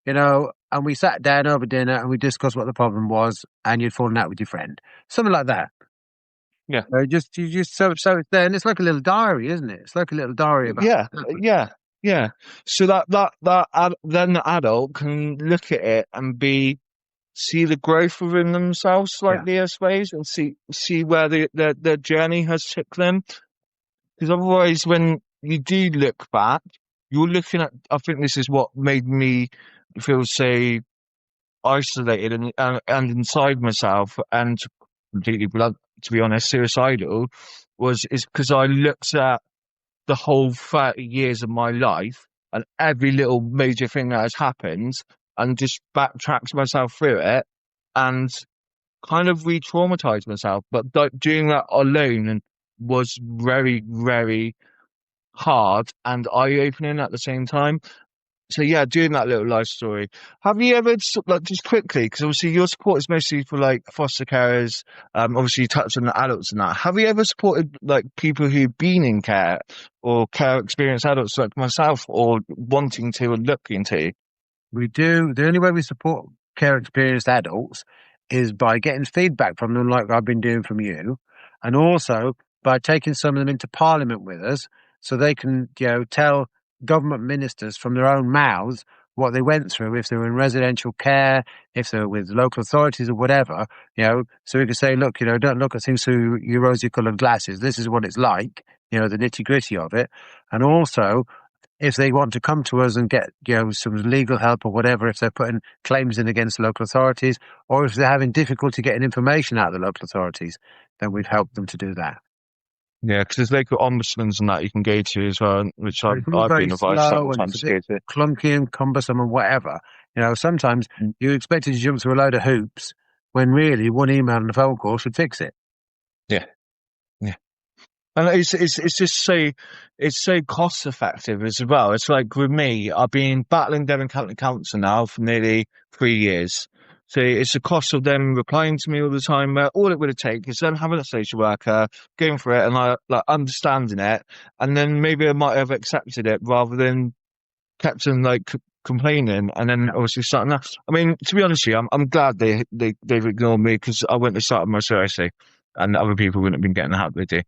B: and we sat down over dinner and we discussed what the problem was, and you'd fallen out with your friend. Something like that.
A: Yeah.
B: So it's there, and it's like a little diary, isn't it? It's like a little diary about.
A: Yeah. So then the adult can look at it and see the growth within themselves slightly, I suppose, and see where their journey has took them. Because otherwise, when you do look back, you're looking at. I think this is what made me feel so isolated and inside myself and completely blunt, to be honest, suicidal, is because I looked at the whole 30 years of my life and every little major thing that has happened and just backtracked myself through it and kind of re-traumatized myself. But doing that alone was very, very hard and eye-opening at the same time. So yeah, doing that little life story. Have you ever, just quickly, because obviously your support is mostly for like foster carers. Obviously you touched on the adults and that. Have you ever supported like people who've been in care or care experienced adults like myself, or wanting to or looking to?
B: We do. The only way we support care experienced adults is by getting feedback from them, like I've been doing from you, and also by taking some of them into Parliament with us, so they can, tell government ministers from their own mouths what they went through, if they were in residential care, if they were with local authorities or whatever, so we could say, look, don't look at things through your rosy-coloured glasses. This is what it's like, the nitty-gritty of it. And also, if they want to come to us and get, some legal help or whatever, if they're putting claims in against local authorities, or if they're having difficulty getting information out of the local authorities, then we've helped them to do that.
A: Yeah, because there's local ombudsmans and that you can go to as well, which I've been advised sometimes to go to.
B: Clunky and cumbersome and whatever. Sometimes you're expected to jump through a load of hoops when really one email and a phone call should fix it.
A: Yeah. And it's just so cost effective as well. It's like with me, I've been battling Devon County Council now for nearly 3 years. So it's the cost of them replying to me all the time. Where all it would have taken is them having a social worker, going for it and understanding it, and then maybe I might have accepted it rather than kept on complaining and then obviously starting that. I mean, to be honest with you, I'm glad they've ignored me, because I wouldn't have started my CIC, and other people wouldn't have been getting the help they do.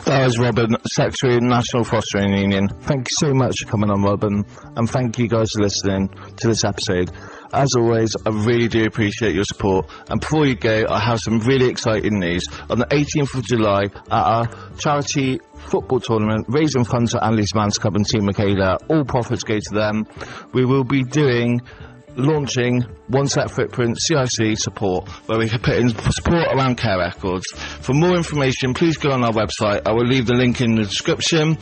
A: That was Robin, Secretary of the National Fostering Union. Thank you so much for coming on, Robin, and thank you guys for listening to this episode. As always, I really do appreciate your support. And before you go, I have some really exciting news. On the 18th of July, at our charity football tournament, raising funds for Annalise Mans Club and Team Michaela, all profits go to them. We will be launching One Set Footprint CIC support, where we can put in support around care records. For more information, please go on our website. I will leave the link in the description.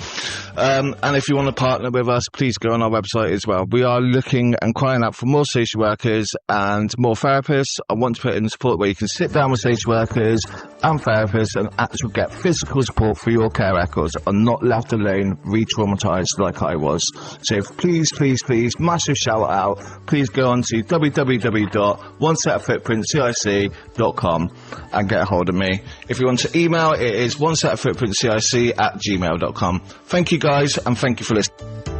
A: And if you want to partner with us, please go on our website as well. We are looking and crying out for more social workers and more therapists. I want to put in support where you can sit down with social workers and therapists and actually get physical support for your care records and not left alone, re-traumatized like I was. So please, massive shout out. Please go on to www.onesetfootprintcic.com and get a hold of me. If you want to email, it is onesetfootprintcic@gmail.com. Thank you guys, and thank you for listening.